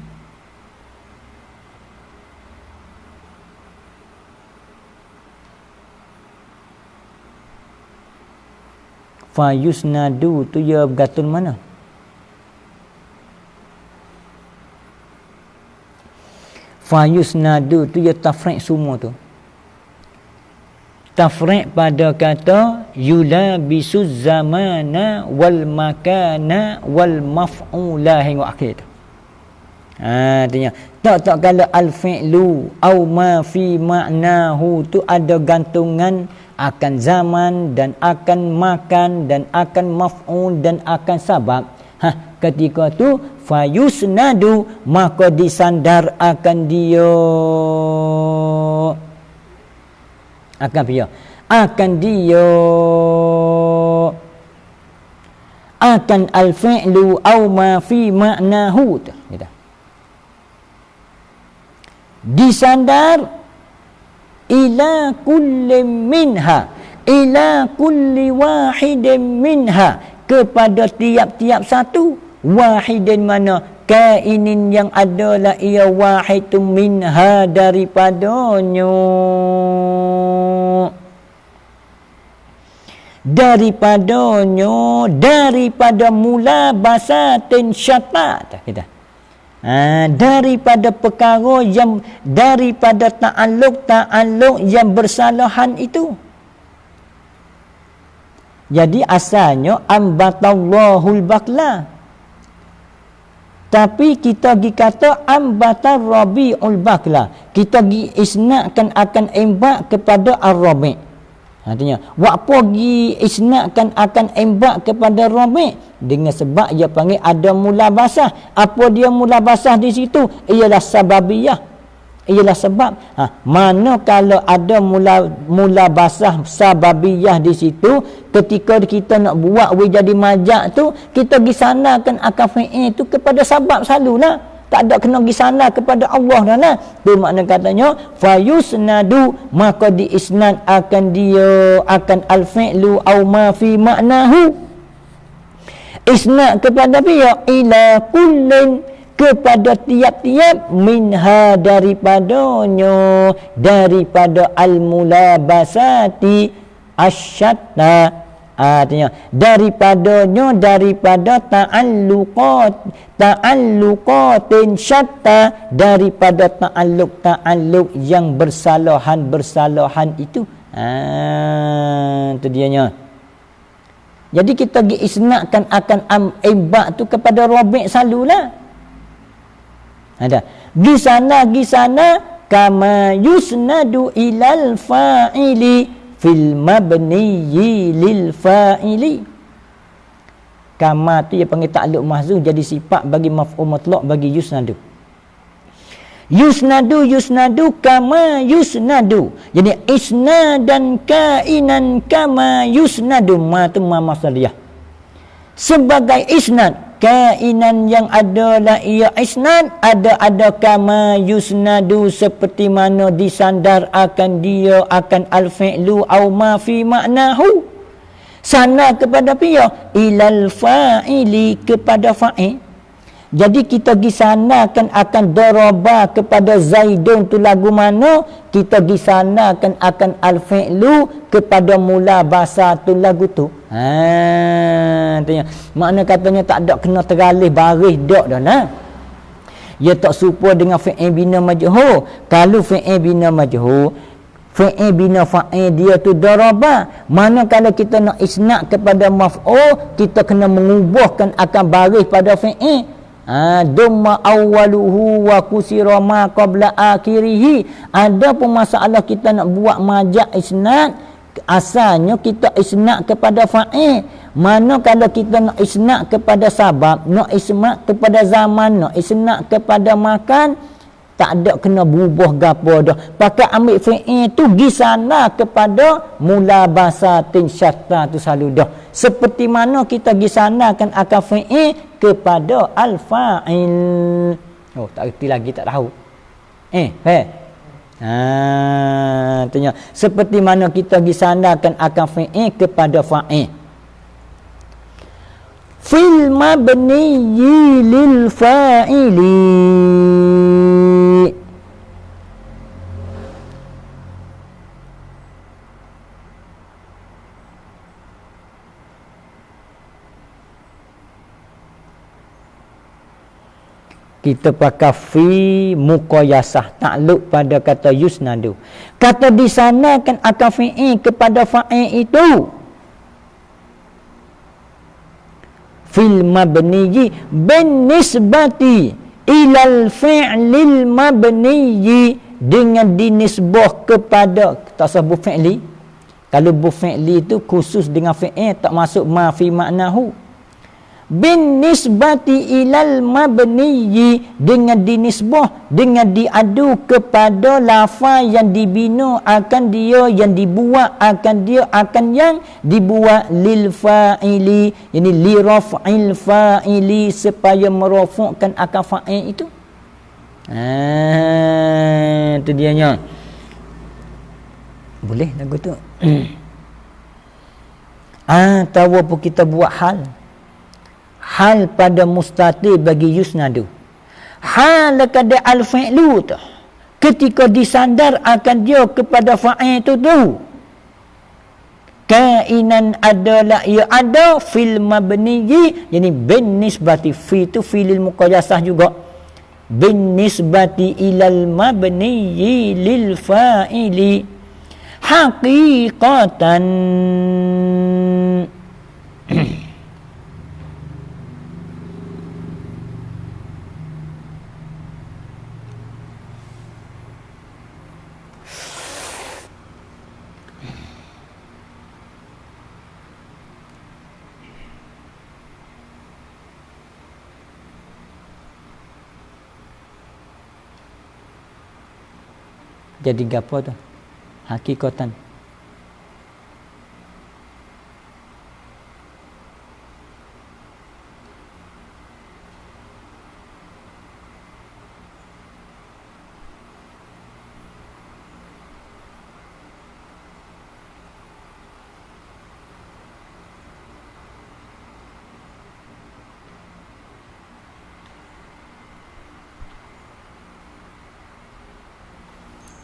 Fa yusnadu tu ya bergantung mana? Fa yusnadu tu ya tafriq semua tu. Tafriq pada kata yulabisu zamana wal makana wal maf'ula hingga akhir tu. Artinya tak kalau al-fi'lu au ma fi ma'nahu tu ada gantungan akan zaman dan akan makan dan akan maf'ul dan akan sabab. Ketika tu fayusnadu maka disandar akan dia akan al-fi'lu au ma fi ma'nahu gitu. Disandar ila kulli minha, ila kulli wahidin minha, kepada tiap-tiap satu. Wahidin mana? Kainin yang adalah ia wahidun minha daripadanya. Daripada mula basatin syatat kita. Daripada perkara yang daripada ta'alluq yang bersalahan itu. Jadi asalnya ambatallahul bakla. Tapi kita pergi kata ambatar rabi'ul bakla. Kita pergi isnadkan akan imbak kepada ar-rabi'. Artinya, apa pergi isnadkan akan imbak kepada rabi' dengan sebab dia panggil ada mula basah. Apa dia mula basah di situ? Ialah sababiyah. Ialah sebab. Mana kalau ada mula basah sababiyah di situ, ketika kita nak buat jadi majak tu, kita pergi sanakan akan fi'il tu kepada sebab selalulah. Tak ada kena pergi sana kepada Allah dah lah. Tu makna katanya fayusnadu maka diisnad akan dia akan al-fi'lu au ma fi ma'nahu. Isnad kepada dia ila kullin, kepada tiap-tiap minha daripadanya, daripada al-mulabasati asyatta. Artinya daripada ta'alluqatin syatta, daripada ta'alluq yang bersalahan itu. Itu dianya. Jadi kita pergi isnadkan akan imbak tu kepada rabi' salulah. Ada di sana kama yusnadu ilal fa'ili fil mabniyyi lil fa'ili. Kama tu dia panggil ta'alluq mahzuf, jadi sifat bagi maf'ul mutlaq bagi yusnadu. Yusnadu kama yusnadu. Jadi isnadan kainan kama yusnadu. Ma tu ma masdariyah. Sebagai isnad, kainan yang adalah ia isnad, ada kama yusnadu, seperti mana disandar akan dia akan al-fi'lu au ma fi ma'nahu. Sana kepada pia ilal fa'ili, kepada fa'il. Jadi kita pergi sanakan akan daraba kepada Zaidun tu lagu mana, kita pergi sanakan akan al-fi'lu kepada mula bahasa tu lagu tu. Tanya. Makna katanya tak ada kena teralih baris dak dah nah. Ia tak serupa dengan fi'il bina majhul. Kalau fi'il bina majhul, fi'il bina fa'il dia tu daraba. Mana kalau kita nak isnad kepada maf'ul, kita kena mengubahkan akan baris pada fi'il. Dumma awwaluhu wa kusira ma qabla akhirih. Ada pun masalah kita nak buat majak isnad, asalnya kita isnad kepada fa'il. Mana kalau kita nak isnad kepada sabab, nak isnad kepada zaman, nak isnad kepada makan, tak ada kena berubah gapo dah. Pakai ambil fi'il tu gi sana kepada mula bahasa tin syatta tu selalu dah. Seperti mana kita gi sana kan akan fi'il kepada al-fa'il. Oh, tak erti lagi, tak tahu. Tanya. Seperti mana kita gi sana kan akan fi'il kepada fa'il. Fil mabniyyi lil fa'ili. Kita pakai fi muqayyasah, takluk pada kata yusnadu. Kata di sana kan akan fi'il kepada fa'il itu. Fil mabniyyi bin nisbati ilal fi'lil mabniyyi, dengan dinisbah kepada, tak sebut fi'li. Kalau bu fi'li itu khusus dengan fi'il, tak masuk ma fi ma'nahu. Bin nisbati ilal mabniyyi, dengan dinisbah, dengan diadu kepada lafaz yang dibina akan dia, yang dibuat akan dia, akan yang dibuat lil fa'ili, yani li raf'il fa'ili, supaya merafukkan akan fa'il itu. Itu dianya. Boleh lagu tu. Tahu apa kita buat hal pada mustatir bagi yusnadu. Hal kada al-fi'lu tu, ketika disandar akan dia kepada fa'il tu, kainan adalah ia ada fil mabniyyi, yani bin nisbati, fi tu filil muqayyasah juga, bin nisbati ilal mabniyyi lil fa'ili haqiqatan. Jadi gapo tu? Hakikatan.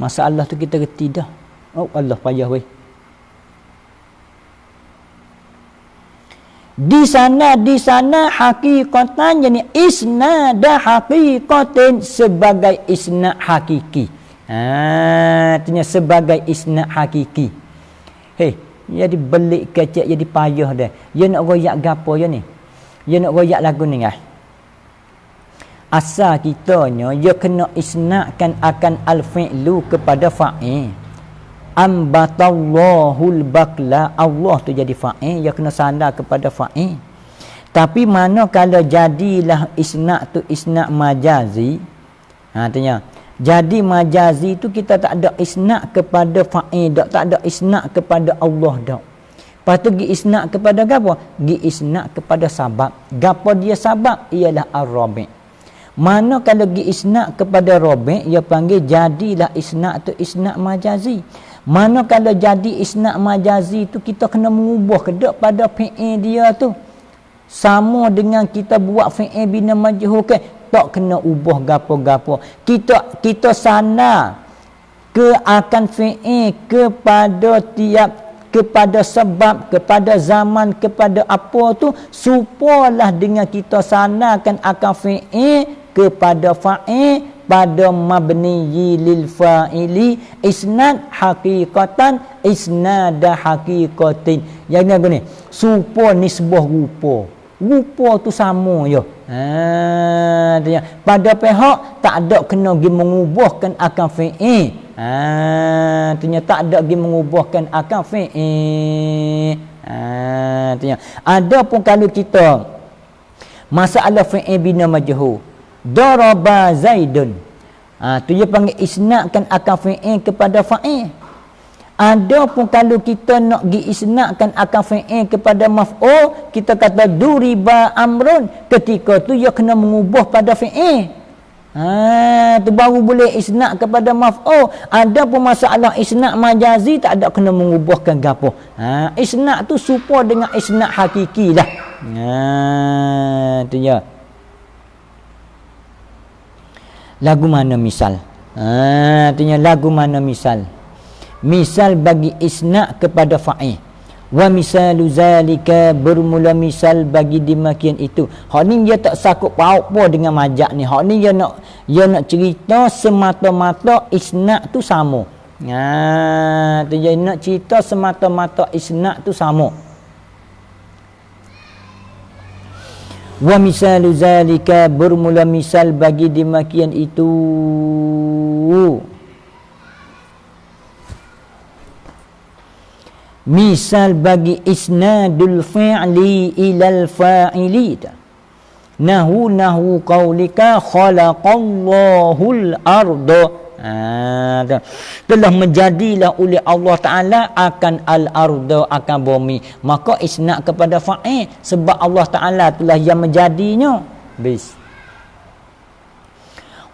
Masalah tu kita reti dah. Oh Allah, payah weh. Di sana hakikatan, yani isnada haqiqatin, sebagai isnad hakiki. Artinya sebagai isnad hakiki. Jadi belik kecek, jadi payah dah. Ya nak royak gapo ya ni? Ya nak royak lagu ni kan? Asal kitanya ia kena isnadkan akan al-fi'lu kepada fa'il. Ambatallahul bakla, Allah tu jadi fa'il, ia kena sandar kepada fa'il. Tapi mana kalau jadilah isnad tu isnad majazi, tanya Jadi majazi tu kita tak ada isnad kepada fa'il dak, tak ada isnad kepada Allah dak. Lepas tu gi isnad kepada gapo? Gi isnad kepada sabab. Gapo dia sabab? Ialah ar-rabi'. Mana kalau gi isnad kepada rabi', ia panggil jadilah isnad tu isnad majazi. Mana kalau jadi isnad majazi tu kita kena mengubah kedak pada fi'il dia tu. Sama dengan kita buat fi'il bina majhul ke, tak kena ubah gapo-gapo. Kita sana ke akan fi'il kepada sebab, kepada zaman, kepada apa tu, supalah dengan kita sanakan akan fi'il kepada fa'il pada mabniyi lil fa'ili isnad haqiqatan isnada haqiqatin. Yang ni apa ni? Supa nisbah rupa. Rupa tu sama je. Pada pihak tak ada kena pergi mengubahkan akan fi'il. Artinya tak ada pergi mengubahkan akan fi'il. Ada pun kalau kita masalah fi'il bina majhul, daraba zaidun, tu dia panggil isnadkan akan fi'il kepada fa'il. Ada pun kalau kita nak gi isnadkan akan fi'il kepada maf'ul, kita kata duriba amrun, ketika tu dia kena mengubah pada fi'il. Tu baru boleh isnad kepada maf'ul. Ada pun masalah isnad majazi tak ada kena mengubahkan gapo. Isnad tu serupa dengan isnad hakiki lah. Tu ya. Lagu mana misal? Artinya lagu mana misal? Misal bagi isnad kepada fa'il. Wa misalu zalika, bermula misal bagi demikian itu. Hak ni dia tak sakut paut apa dengan majak ni. Hak ni dia nak cerita semata-mata isnad tu sama. Dia nak cerita semata-mata isnad tu sama. Wa misalu zalika, bermula misal bagi demikian itu. Misal bagi isnadul fi'li ilal fa'ili. Nahu qaulika khalaqallahul arda. Telah menjadilah oleh Allah Ta'ala akan al-arda, akan bumi. Maka isnad kepada fa'il sebab Allah Ta'ala telah yang menjadinya. Bis.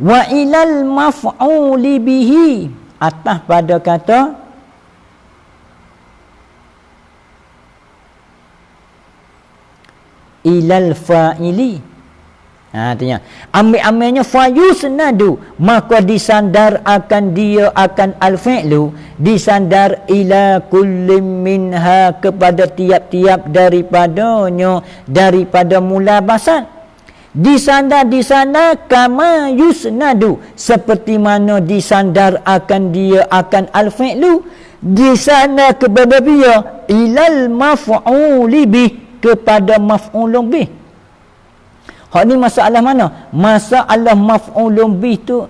Wa ilal maf'uli bihi, atas pada kata ilal fa'ili. Artinya ambil-ambilnya fayusnadu, maka disandar akan dia akan al-fi'lu, disandar ila kullim minha, kepada tiap-tiap daripadanya, daripada mulabasan. Disandar kama yusnadu, seperti mana disandar akan dia akan al-fi'lu, disandar kepada dia ilal maf'uli bih, kepada maf'ulun bih. Hak ni masalah mana? Masalah maf'ulun bih tu,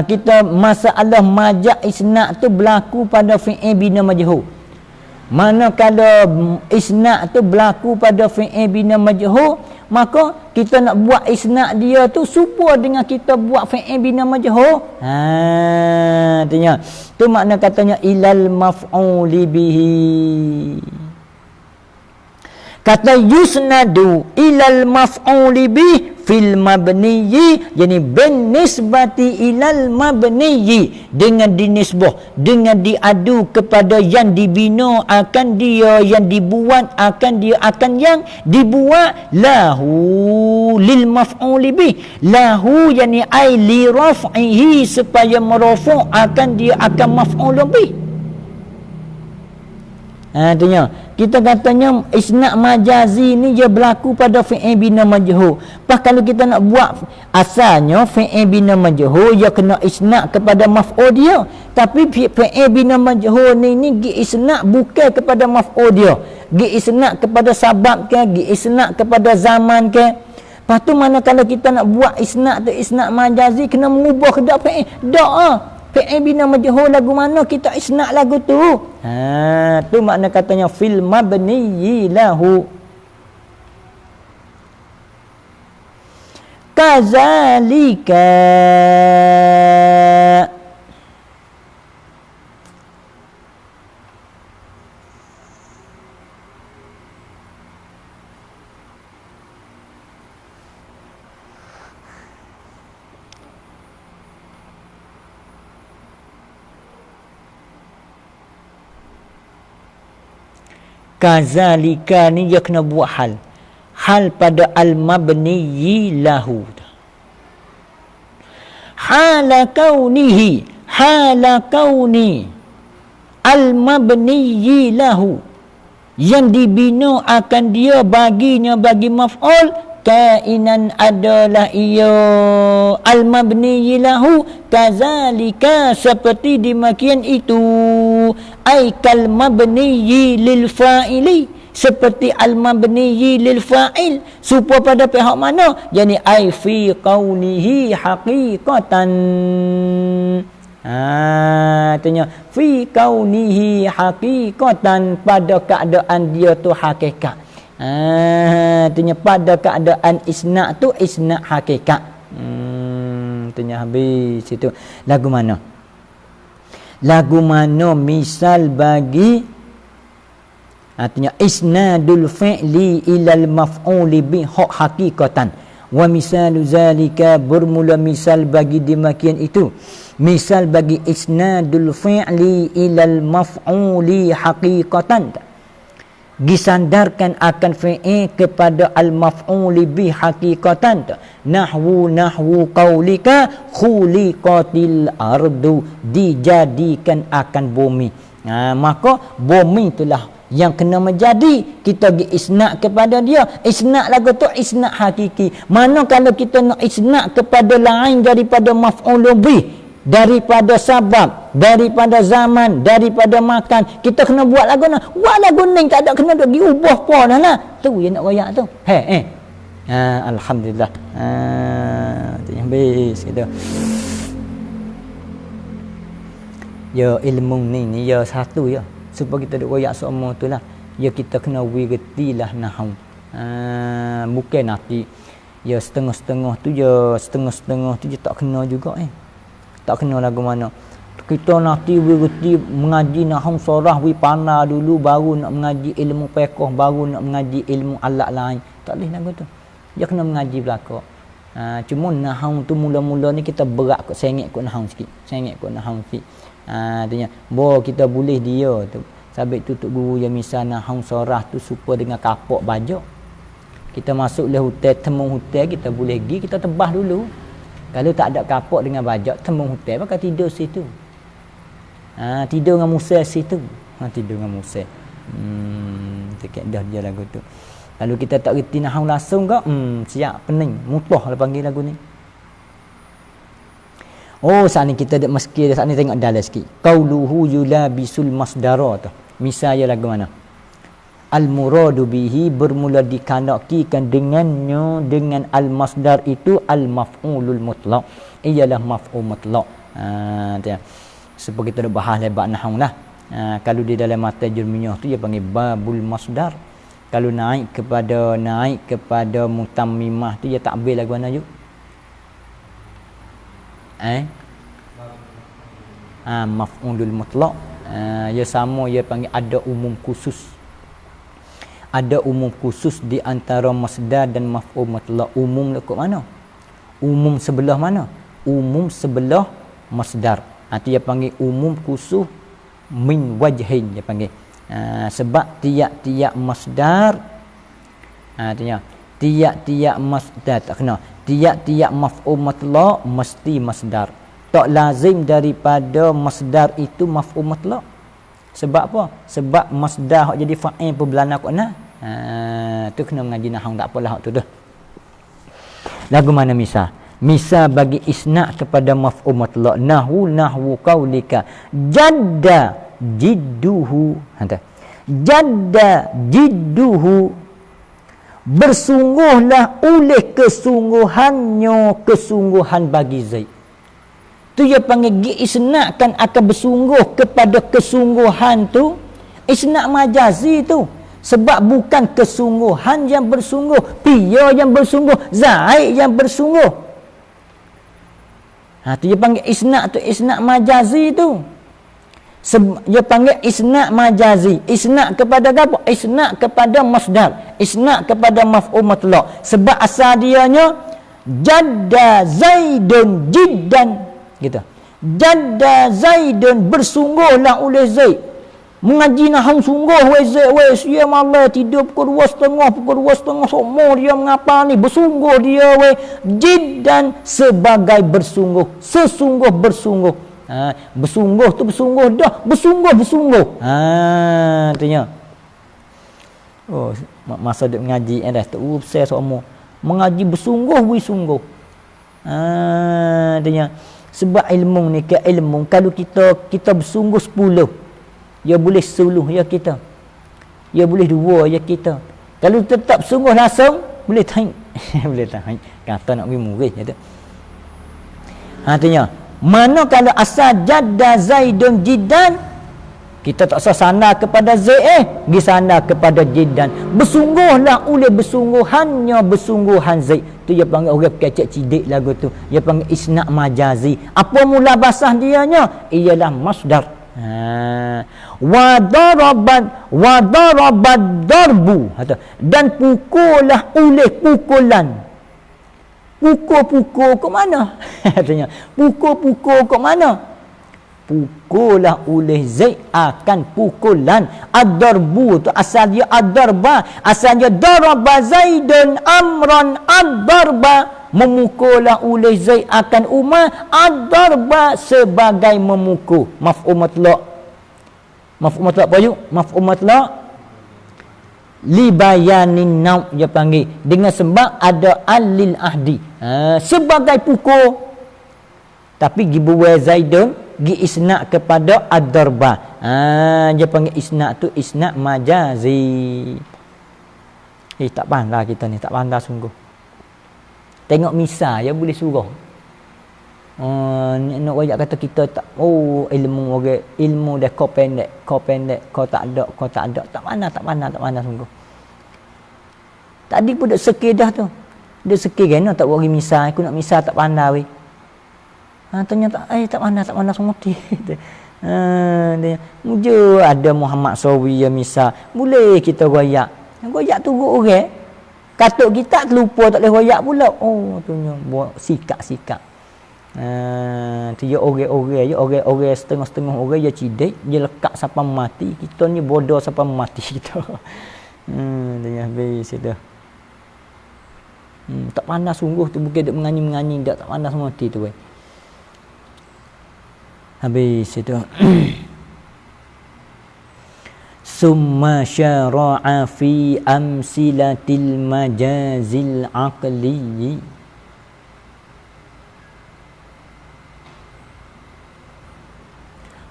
kita masalah majak isnad tu berlaku pada fi'il bina majhul. Mana kalau isnad tu berlaku pada fi'il bina majhul, maka kita nak buat isnad dia tu serupa dengan kita buat fi'il bina majhul. Artinya tu makna katanya ilal maf'uli bihi. Kata yusnadu ilal maf'uli bih fil mabniyyi, yani bin nisbati ilal mabniyyi, dengan dinisbah, dengan diadu kepada yang dibina akan dia, yang dibuat akan dia, akan yang dibuat, lahu lil maf'uli bih, lahu yani ai li raf'ihi, supaya merafu' akan dia akan maf'ulun bih. Artinya kita katanya isnad majazi ni dia berlaku pada fi'il bina majhul. Pas kalau kita nak buat asalnya fi'il bina majhul, dia kena isnad kepada maf'ul dia. Tapi fi'il bina majhul ni gi isnad bukan kepada maf'ul dia, gi isnad kepada sabab ke, gi isnad kepada zaman ke. Lepas tu mana kalau kita nak buat isnad tu isnad majazi, kena mengubah ke dak fi'il? Dak fi'il bina majhul lagu mana kita isnad lagu tu. Tu makna katanya fil mabniyyi lahu. Kazalika, Kazalika ni dia kena buat hal pada al-mabniyi lahu. Hala kauni al-mabniyi lahu, yang dibina akan dia baginya bagi maf'ul, kainan adalah ia al-mabniyi lahu, kazalika seperti demikian itu, ai kal mabniyi lil fa'ili, seperti al-mabniyi lil fa'il, supaya pada pihak mana, yani ai fi kaunihi haqiqatan. Artinya fi kaunihi haqiqatan, pada keadaan dia tu hakikat. Artinya pada keadaan isna tu isna hakikat. Artinya habis itu. Lagu mana misal bagi, artinya isnadul fi'li ilal maf'uli bi haqiqatan, wa misalu zalika, bermula misal bagi demikian itu, misal bagi isnadul fi'li ilal maf'uli haqiqatan, disandarkan akan fi'il kepada al-maf'uli bi haqiqatan, nahwu qaulika khuliqatil ardu, dijadikan akan bumi. Maka bumi itulah yang kena menjadi, kita pergi isnad kepada dia. Isnad lagu tu isnad hakiki. Mana kalau kita nak isnad kepada lain daripada maf'ul bih, daripada sabab, daripada zaman, daripada makan, kita kena buat lagu nak. Buat lagu ni tak ada kena duk diubah apa dah lah. Tu yang nak royak tu. Alhamdulillah. Habis gitu. Ya ilmu ni ya satu ya. Supaya kita duk royak semua tu lah. Ya kita kena wirtilah nahwu. Bukan nanti ya setengah-setengah tu je tak kena juga tak kena lagu mana. Kita nanti wirti mengaji nahwu sorah pana dulu, baru nak mengaji ilmu fiqh, baru nak mengaji ilmu alat lain. Tak boleh lagu tu. Dia kena mengaji belaka. Cuma nahwu tu mula-mula ni kita berat kot, sengit kot nahwu sikit. Artinya kita boleh dia tu. Sabit tu tok guru yang misal nahwu sorah tu supaya dengan kapok bajak. Kita masuk le hotel, temu hotel, kita boleh pergi, kita tebah dulu. Kalau tak ada kapok dengan bajak, temu hotel, maka tidur situ. Tidur dengan Musa situ. Tidur dengan Musa. Dekat dah dia lagu tu. Kalau kita tak reti nahwu langsung ke, siap pening, mutah lah panggil lagu ni. Saat ni kita dak meski, saat ni tengok dalam sikit. Qauluhu yulabisul masdara tu. Misalnya lagu mana? Al-muradu bihi, bermula dikanakikan dengannya, dengan al-masdar itu al-maf'ulul mutlaq. Ialah maf'ul mutlaq. Supaya kita dah bahas lebat nahwu lah. Kalau di dalam mata jurmiyah tu dia panggil babul masdar. Kalau naik kepada mutammimah tu dia takbir lagu mana yuk? Maf'ulul mutlaq. Ya sama, dia panggil ada umum khusus. Ada umum khusus di antara masdar dan maf'ul mutlaq. Umum dekat mana? Umum sebelah mana? Umum sebelah masdar. Dia panggil umum khusus min wajhin, dia panggil. Sebab tiap-tiap masdar, artinya tiap-tiap masdar tak kena. Tiap-tiap maf'ul mutlaq mesti masdar. Tak lazim daripada masdar itu maf'ul mutlaq. Sebab apa? Sebab masdar hak jadi fa'il perbelana kok nah. Tu kena mengaji nahwu, tak apalah hak tu dah. Lagu mana misal? Misal bagi isna' kepada maf'ul mutlaq, nahwu qaulika jadda jidduhu. Jadda jidduhu, bersungguhlah oleh kesungguhan bagi Zaid. Tu dia panggil isna'kan akan bersungguh kepada kesungguhan tu, isna' majazi tu. Sebab bukan kesungguhan yang bersungguh, dia yang bersungguh, Zaid yang bersungguh. Tu dia panggil isna' tu, isna' majazi tu. Dia panggil isna' majazi. Isna' kepada apa? Isna' kepada masdar, isna' kepada maf'ul mutlaq. Sebab asal dianya jadda Zaidun jiddan, gitu. Jadda Zaidun, bersungguhlah oleh Zaid. Mengaji nahau sungguh dia malam tidur pukul 2.30 semua dia mengapa ni bersungguh dia jiddan sebagai bersungguh bersungguh bersungguh tu bersungguh dah bersungguh tanya masa duk mengaji dah tak usah semua mengaji bersungguh tanya sebab ilmu ni ke ilmu kalau kita bersungguh 10 ya boleh 10 ya kita. Ya boleh 2 ya kita. Kalau tetap sungguh langsung boleh tahan. Boleh tahan. Kata nak pergi murid kata. Tanya, mana kalau asal jadda Zaidun jiddan kita tak usah sandar kepada Zaid pergi sandar kepada jiddan. Bersungguhlah oleh bersungguhannya bersungguhan Zaid. Tu dia panggil orang kecek cidik lagu tu. Dia panggil isna' majazi. Apa mula basah dianya? Ialah masdar. Wa darabat darbu dan pukullah oleh pukulan. Pukul ke mana? Katanya pukul ke mana? Pukullah oleh Zaid akan pukulan. Ad-darbu tu asal dia ad-darba, asal dia daraba Zaidun amran ad-darba, memukullah oleh Zaid akan Umar ad-darba sebagai memukul. Maf'ul mutlaq apa yuk? Maf'ul mutlaq li bayanin nau dia panggil dengan sebab ada alil ahdi sebagai pukul tapi gibuwa Zaidun gi isna' kepada ad-darba dia panggil isna' tu isna' majazi. Tak pandai kita ni, tak pandai sungguh. Tengok misal ya boleh suruh. Nak wayak kata kita tak ilmu orang ilmu dah kau pendek kau tak ada tak mana sungguh. Tadi pun dak sekir dah tu. Dia sekir kan tak bagi misal aku nak misal tak pandai weh. Ternyata tak mana semua ti. Dia muja ada Muhammad Sawi ya misal boleh kita wayak. Wayak tu orang katuk kita terlupa tak boleh royak pula. Tunya buat sikap. Dia orang setengah orang dia cidik, dia lekat sampai mati. Kita ni bodoh sampai mati kita. Dia habis dah. Tak pandai sungguh tu bukan duk menganyi dak tak pandai semua mati tu. Habis itu. Summa syara'a fi amsilatil majazil aqli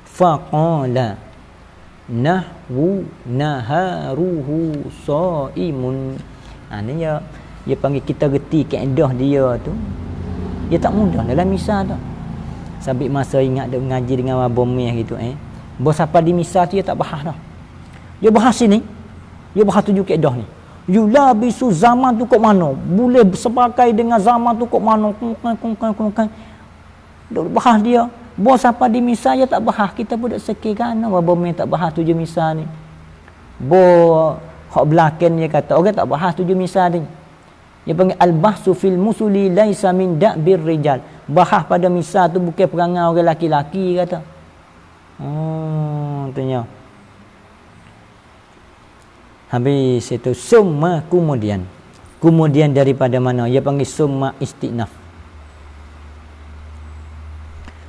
faqala nahwu naharuhu saimun. Ni dia panggil kita reti kaedah dia tu. Dia tak mudah dalam misal tu. Sampai masa ingat dia mengaji dengan Abang Meh gitu bos apa di misal tu dia tak bahas dah. Dia bahas sini. Dia bahas tujuh kaedah ni. Yulabisu zaman tu kok mana? Boleh sepakai dengan zaman tu kok mana? Kongkan. Dia bahas dia. Bos apa di misal dia tak bahas. Kita pun dak sekir kan Abang Meh tak bahas tujuh misal ni. Hak belakang dia kata orang tak bahas tujuh misal ni. Dia panggil al-bahsu fil musuli laisa min da'bir rijal. Bahas pada misal tu bukan perangai orang laki-laki kata. Tanya. Habis itu summa kemudian daripada mana? Dia panggil summa istinaf.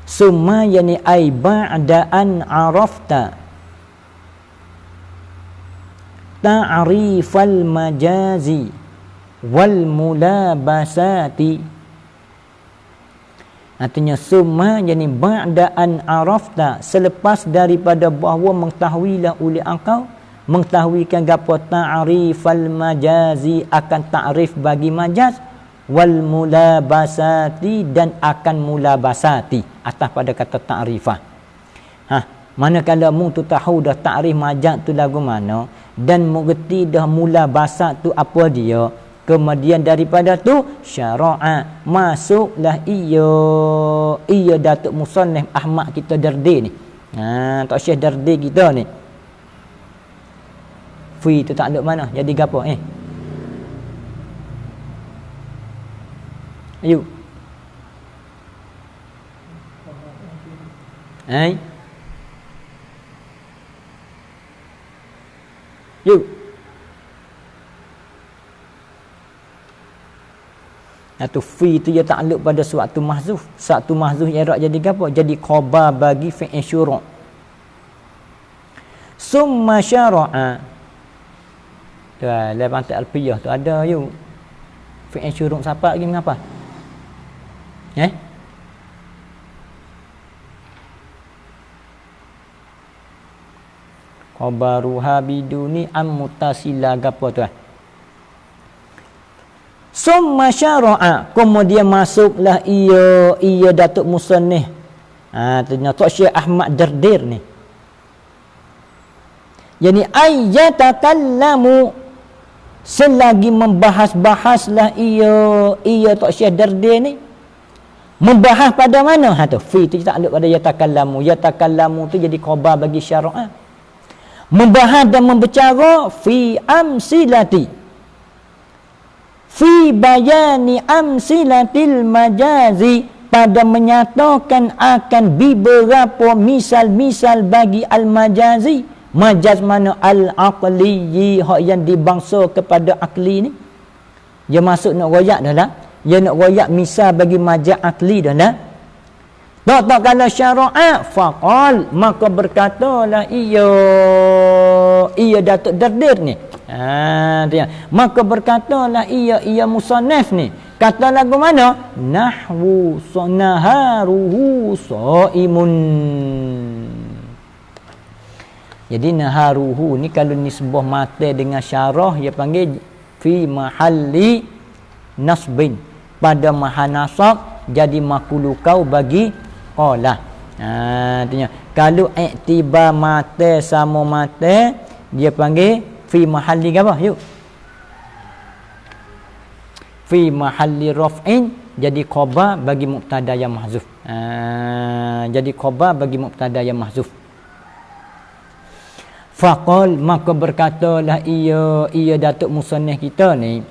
Summa yani ai ba'da an arafta ta'rifal majazi wal mulabasati. Artinya summa yani ba'da an arafta selepas daripada bahawa mengetahuilah oleh engkau mengetahuikan gapo ta'rifal majazi akan ta'rif bagi majaz wal mulabasati dan akan mulabasati atas pada kata ta'rifah. Manakala mu tu tahu dah ta'rif majaz tu lagu mana dan mengerti dah mulabasat tu apa dia, kemudian daripada tu syara'a masuklah ia Datuk Musannif Ahmad kita Dardi ni. Tak Syekh Dardi kita ni. Fi tu tak ada mana jadi gapo ayo Yuk. Atau fi tu dia takluk pada suatu mahzuf. Suatu mahzuf i'rab jadi apa? Jadi khabar bagi fi'il syuru'. Summa syara'a. Tu dalam pantai alfiyah tu ada you. Fi'il syuru' siapa lagi mengapa? Khabaruha biduni mutasila gapo tu. Summa syara'a, kemudian masuklah ia Datuk Musannif. Ternyata Syekh Ahmad Dardir ni. Yani ayyatakallamu, selagi membahas-bahaslah ia Tok Syekh Dardir ni. Membahas pada mana? Tu fi tu takluk pada yatakallamu. Yatakallamu tu jadi khabar bagi syara'a. Membahas dan membicara fi amsilati, fi bayani amsilatil majazi, pada menyatakan akan beberapa misal-misal bagi al-majazi. Majaz mana? Al-aqli, hak yang dibangsa kepada akli ni. Dia masuk nak royak dah lah. Dia nak royak misal bagi majaz akli dah lah. Tak kalau syara'a faqal, maka berkatalah ia Datuk Dardir ni. Maka berkatalah ia musannaf ni. Kata lagu mana? Nahwu naharuhu saimun. Jadi naharuhu ni kalau nisbah mata dengan syarah dia panggil fi mahalli nasbin, pada mahal nasab jadi makulu kau bagi qala. Artinya kalau iktibar mata sama mata dia panggil fi mahalli apa? Yuk. Fi mahalli raf'in, jadi khabar bagi mubtada yang mahzuf. Jadi khabar bagi mubtada yang mahzuf. Faqal, maka berkatalah ia Datuk Musannif kita ni,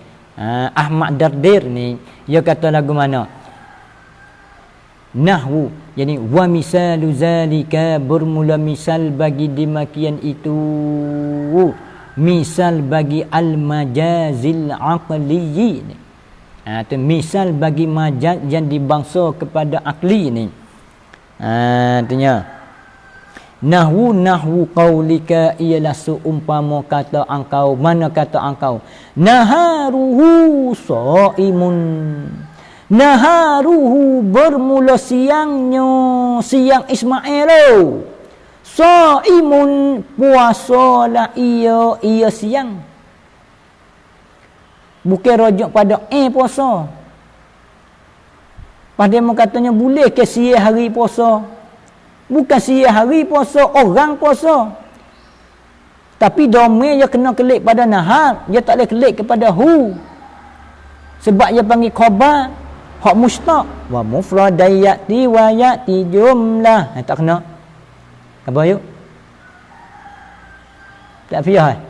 Ahmad Dardir ni, dia kata lagu mana? Nahwu, yani wa misalu zalika, bermula misal bagi demikian itu, misal bagi al-majazil aqliyyi ni. Tu misal bagi majaz yang dibangsa kepada akli ni. Artinya nahwu qaulika, ialah seumpama kata engkau. Mana kata engkau? Naharuhu saimun. Naharuhu, bermula siangnya, siang Ismail. Saimun, puasalah ia siang. Bukan rujuk pada puasa. Padahal katanya boleh ke siang hari puasa. Bukan siang hari puasa, orang puasa. Tapi domain dia kena kelik pada nahar, dia tak boleh kelik kepada hu. Sebab dia panggil khabar hak mustaq. Wa mufradayati wa yati jumlah. Tak kena. Apa yuk? Tak payah.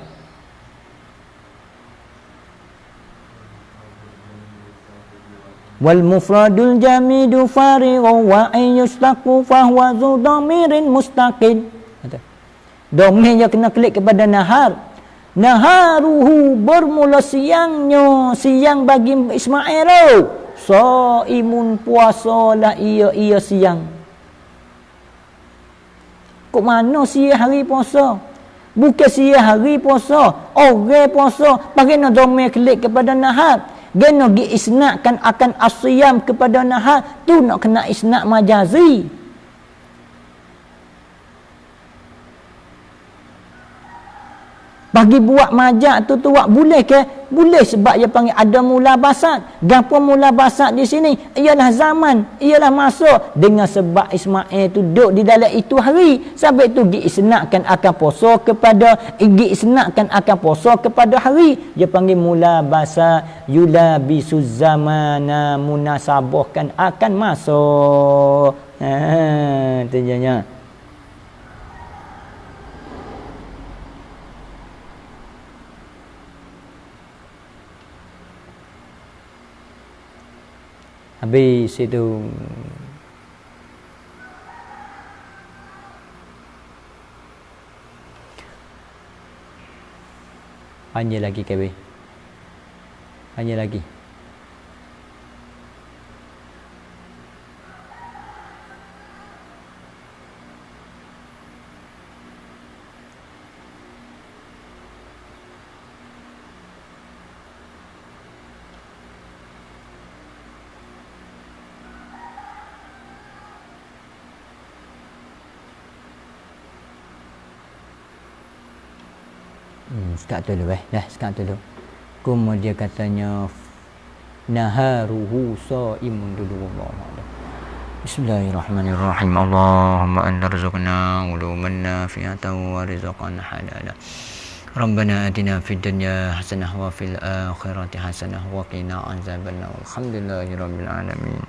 Wal mufradul jamidu farighu wa ayyustaqu fahuwa zu dhamirin mustaqil. Domain yang kena klik kepada nahar. Naharuhu, bermula siangnya, siang bagi Ismail. Saimun, puasalah ia siang. Kok mana siang hari puasa? Bukan siang hari puasa, orang puasa. Bagaimana domain klik kepada nahar? Gena gi isnadkan akan asyam kepada nahar, tu nak kena isnad majazi. Bagi buat majaz tu buat boleh ke? Boleh, sebab dia panggil ada mulabasat. Gapo mulabasat di sini? Ialah zaman, ialah masa, dengan sebab Ismail tu duduk di dalam itu hari. Sampai tu gi isnadkan akan puasa kepada, gi isnadkan akan puasa kepada hari. Dia panggil mulabasat, yulabisuz zamana, munasabahkan akan masa. Tanya. Habis itu. Hanya lagi KB. Hanya lagi. Sekat dulu dah sekat dulu. Kemudian katanya naharuhu saimun dulu Allah. Bismillahirrahmanirrahim. Allahumma anta rizqna uluman nafi'atan wa rizqan halala. Rabbana atina fid dunya hasanah wa fil akhirati hasanah wa qina azabannar. Alhamdulillahirabbil alamin.